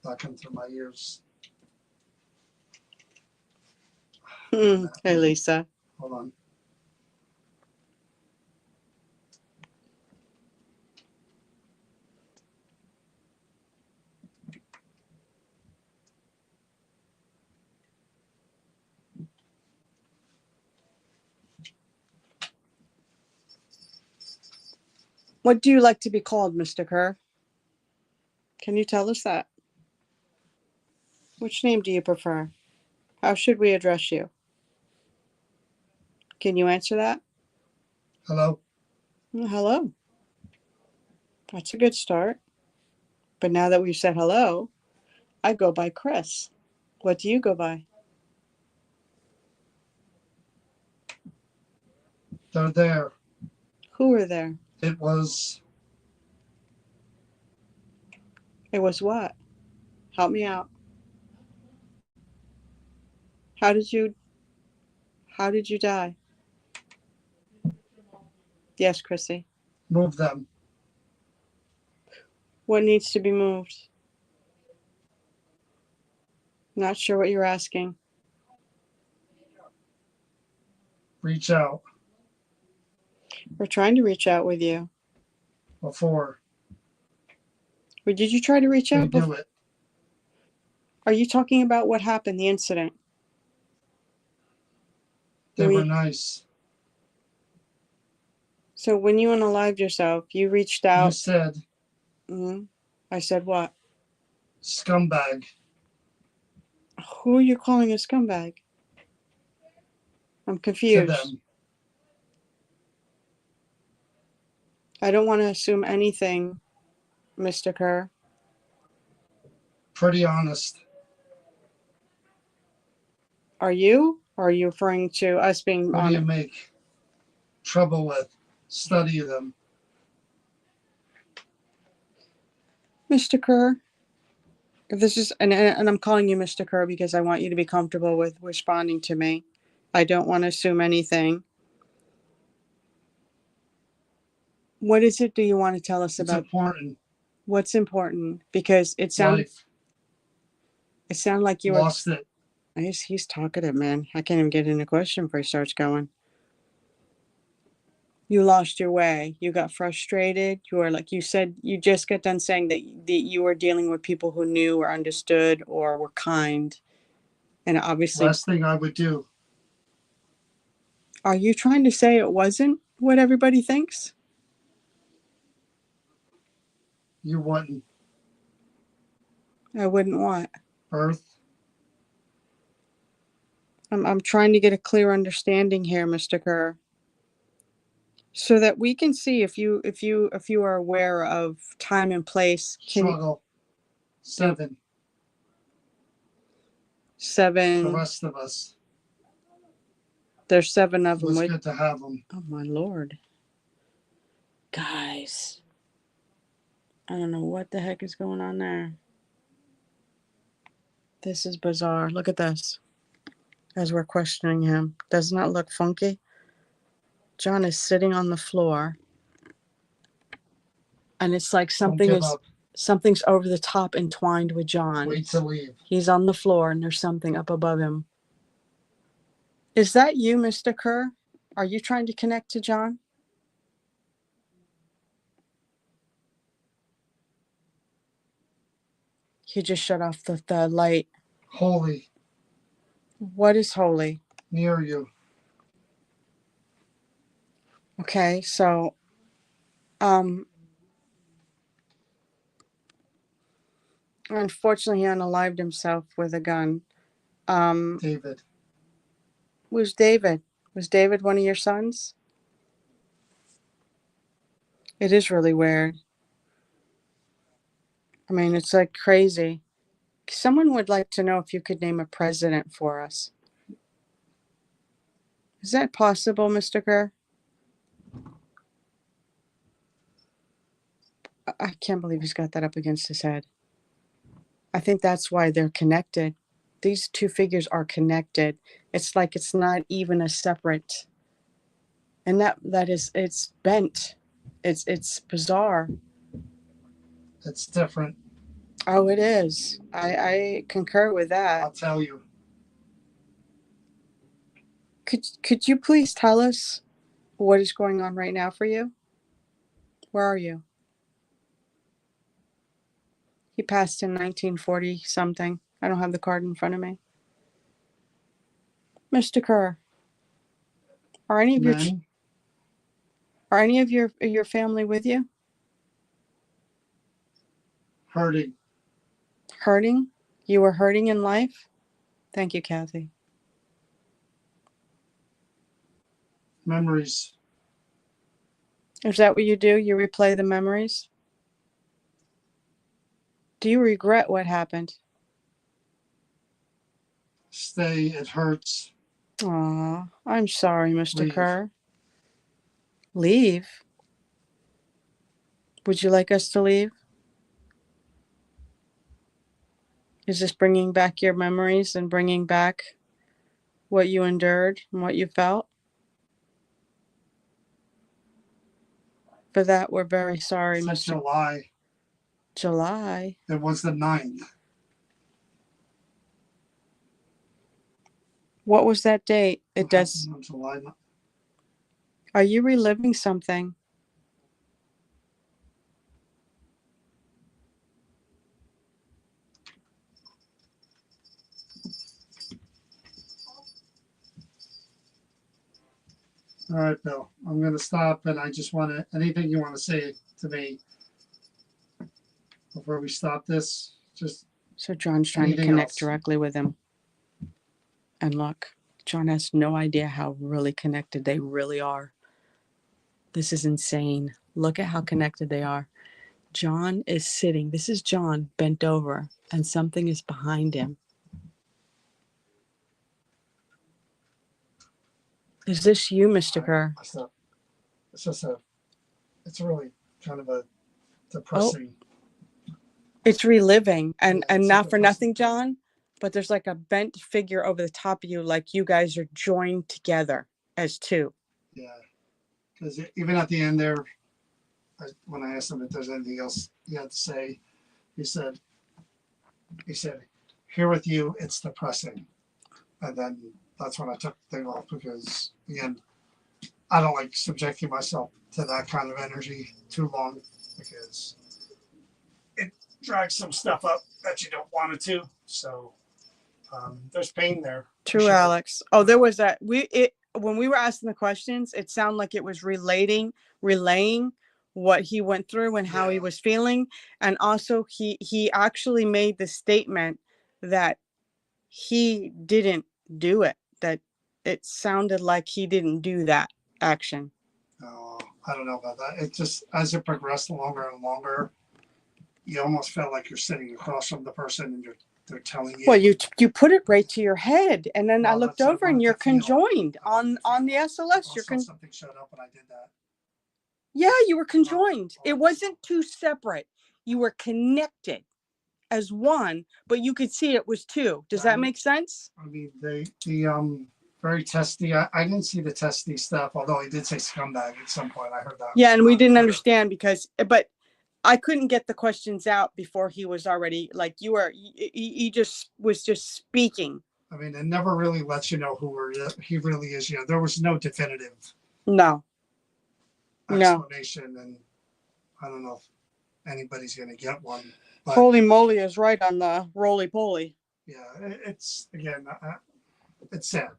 that come through my ears. Hey, Lisa. Hold on. What do you like to be called, Mr. Kerr? Can you tell us that? Which name do you prefer? How should we address you? Can you answer that? Hello. Hello. That's a good start. But now that we've said hello, I go by Chris. What do you go by? They're there. Who are there? It was It was what? Help me out. How did you die? Yes, Chrissy. move them. What needs to be moved? Not sure what you're asking. Reach out. We're trying to reach out with you. before Or did you try to reach we out? do it. Are you talking about what happened, the incident? They We- were nice. So when you unalived yourself, you reached You out. said Mhm. I said what? scumbag. Who are you calling a scumbag? I'm To confused. them. I don't want to assume anything, Mr. Kerr. Pretty honest. Are you? Or are you referring to us being What do you honest? make trouble with? Study them. Mr. Kerr, if this is, and I'm calling you Mr. Kerr because I want you to be comfortable with responding to me. I don't want to assume anything. What is it do you want to tell us It's about? important. What's important? Because it sounded Life. like you were. Lost it. He's talkative, man. I can't even get in a question before he starts going. You lost your way. You got frustrated. You were like you said. You just got done saying that you were dealing with people who knew or understood or were kind, and obviously, Last thing I would do. are you trying to say it wasn't what everybody thinks? You wouldn't. I wouldn't want. Earth. I'm trying to get a clear understanding here, Mr. Kerr, so that we can see if you are aware of time and place. Struggle. 7. The 7. rest of us. There's 7 of It them. was good to have them. Oh my Lord, guys! I don't know what the heck is going on there. This is bizarre. Look at this. As we're questioning him, doesn't that look funky? John is sitting on the floor, and it's like Don't give up. something's over the top entwined with John. Wait to leave. He's on the floor, and there's something up above him. Is that you, Mr. Kerr? Are you trying to connect to John? He just shut off the light. Holy. What is holy? Near you. Okay, so unfortunately he unalived himself with a gun. David. Was David one of your sons? It is really weird. I mean, it's like crazy. Someone would like to know if you could name a president for us. Is that possible, Mr. Kerr? I can't believe he's got that up against his head. I think that's why they're connected. These two figures are connected. It's like it's not even a separate. And it's bent. It's bizarre. It's different. Oh, it is. I concur with that. I'll tell you. Could you please tell us what is going on right now for you? Where are you? He passed in 1940 something. I don't have the card in front of me. Mr. Kerr, are any of Men. your family with you? Hurting. Hurting? You were hurting in life? Thank you, Kathy. Memories. Is that what you do? You replay the memories? Do you regret what happened? Stay. It hurts. Aw, I'm sorry, Mr. Leave. Kerr. Leave? Would you like us to leave? Is this bringing back your memories and bringing back what you endured and what you felt? For that, we're very sorry, It's Mr. July. July. It was the 9th. What was that date? It Okay, does. July. Are you reliving something? All right, Bill, I'm gonna stop and I just wanna, anything you wanna say to me before we stop this, just, So John's trying to Anything connect else? directly with him. And look, John has no idea how really connected they really are. This is insane. Look at how connected they are. John is sitting. This is John bent over, and something is behind him. Is this you, Mr. Kerr? it's not, it's just it's really kind of a depressing. It's reliving, and Yeah, it's not a for depressing nothing, thing. John, but there's like a bent figure over the top of you, like you guys are joined together as two. Yeah, because even at the end there, when I asked him if there's anything else he had to say, he said, here with you, it's depressing. And then that's when I took the thing off because, again, I don't like subjecting myself to that kind of energy too long because it drags some stuff up that you don't want it to. So there's pain there. for True, sure. Alex. Oh, there was that. When we were asking the questions, it sounded like it was relaying what he went through and how he Yeah. was feeling, and also he actually made the statement that he didn't do it. That it sounded like he didn't do that action. I don't know about that. It just, as it progressed longer and longer, you almost felt like you're sitting across from the person and they're telling you. Well, you put it right to your head, and then I Well, looked that's what I over, and wanted you're to feel. conjoined I wanted on to the feel. SLS. You're Also, something showed up when I did that. Yeah, you were conjoined. It wasn't two separate. You were connected as one, but you could see it was two. Does that make sense? I mean, the very testy. I didn't see the testy stuff, although he did say scumbag at some point. I heard that. Yeah, and we on didn't Twitter. understand but I couldn't get the questions out before he was already like he just was just speaking. I mean, it never really lets you know who he really is. You know, there was no definitive No. explanation, and I don't know if anybody's going to get one. But Holy moly is right on the roly poly. yeah, it's again, it's sad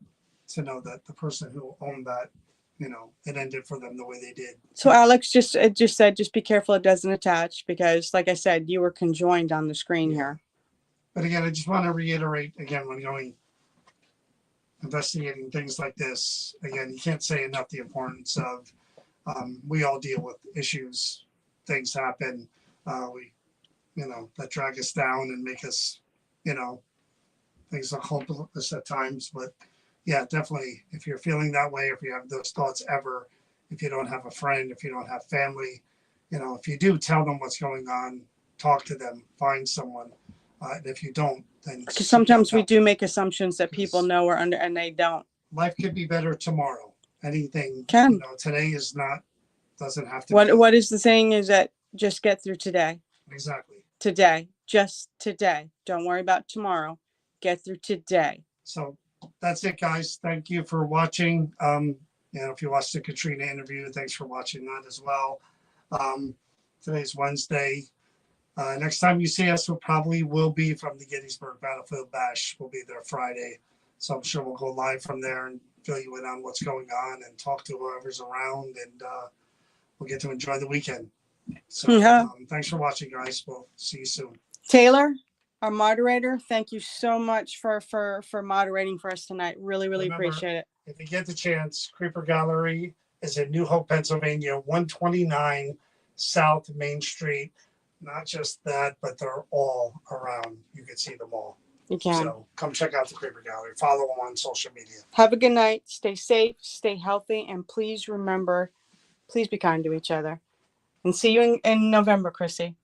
to know that the person who owned that, it ended for them the way they did. So Alex just said, just be careful it doesn't attach because, like I said, you were conjoined on the screen here. But again, I just want to reiterate again, when going investigating things like this, again, you can't say enough the importance of, we all deal with issues, things happen, that drag us down and make us, things are hopeless at times. But yeah, definitely, if you're feeling that way, if you have those thoughts ever, if you don't have a friend, if you don't have family, if you do, tell them what's going on, talk to them, find someone. And if you don't, then Because sometimes we do make assumptions that people know are under, and they don't. Life could be better tomorrow. Anything Can. Today is not, doesn't have to. What is the saying is that just get through today. Exactly. Today, just today. Don't worry about tomorrow. Get through today. So that's it, guys. Thank you for watching. If you watched the Katrina interview, thanks for watching that as well. Today's Wednesday. Next time you see us, will be from the Gettysburg Battlefield Bash. We'll be there Friday. So I'm sure we'll go live from there and fill you in on what's going on and talk to whoever's around, and we'll get to enjoy the weekend. So thanks for watching, guys. We'll see you soon. Taylor, our moderator, thank you so much for moderating for us tonight. Really Remember, appreciate it. If you get the chance, Creeper Gallery is in New Hope, Pennsylvania, 129 South Main Street. Not just that, but they're all around. You can see them all. You can. So come check out the Creeper Gallery. Follow them on social media. Have a good night. Stay safe, stay healthy, and please remember, please be kind to each other. And see you in November, Chrissy.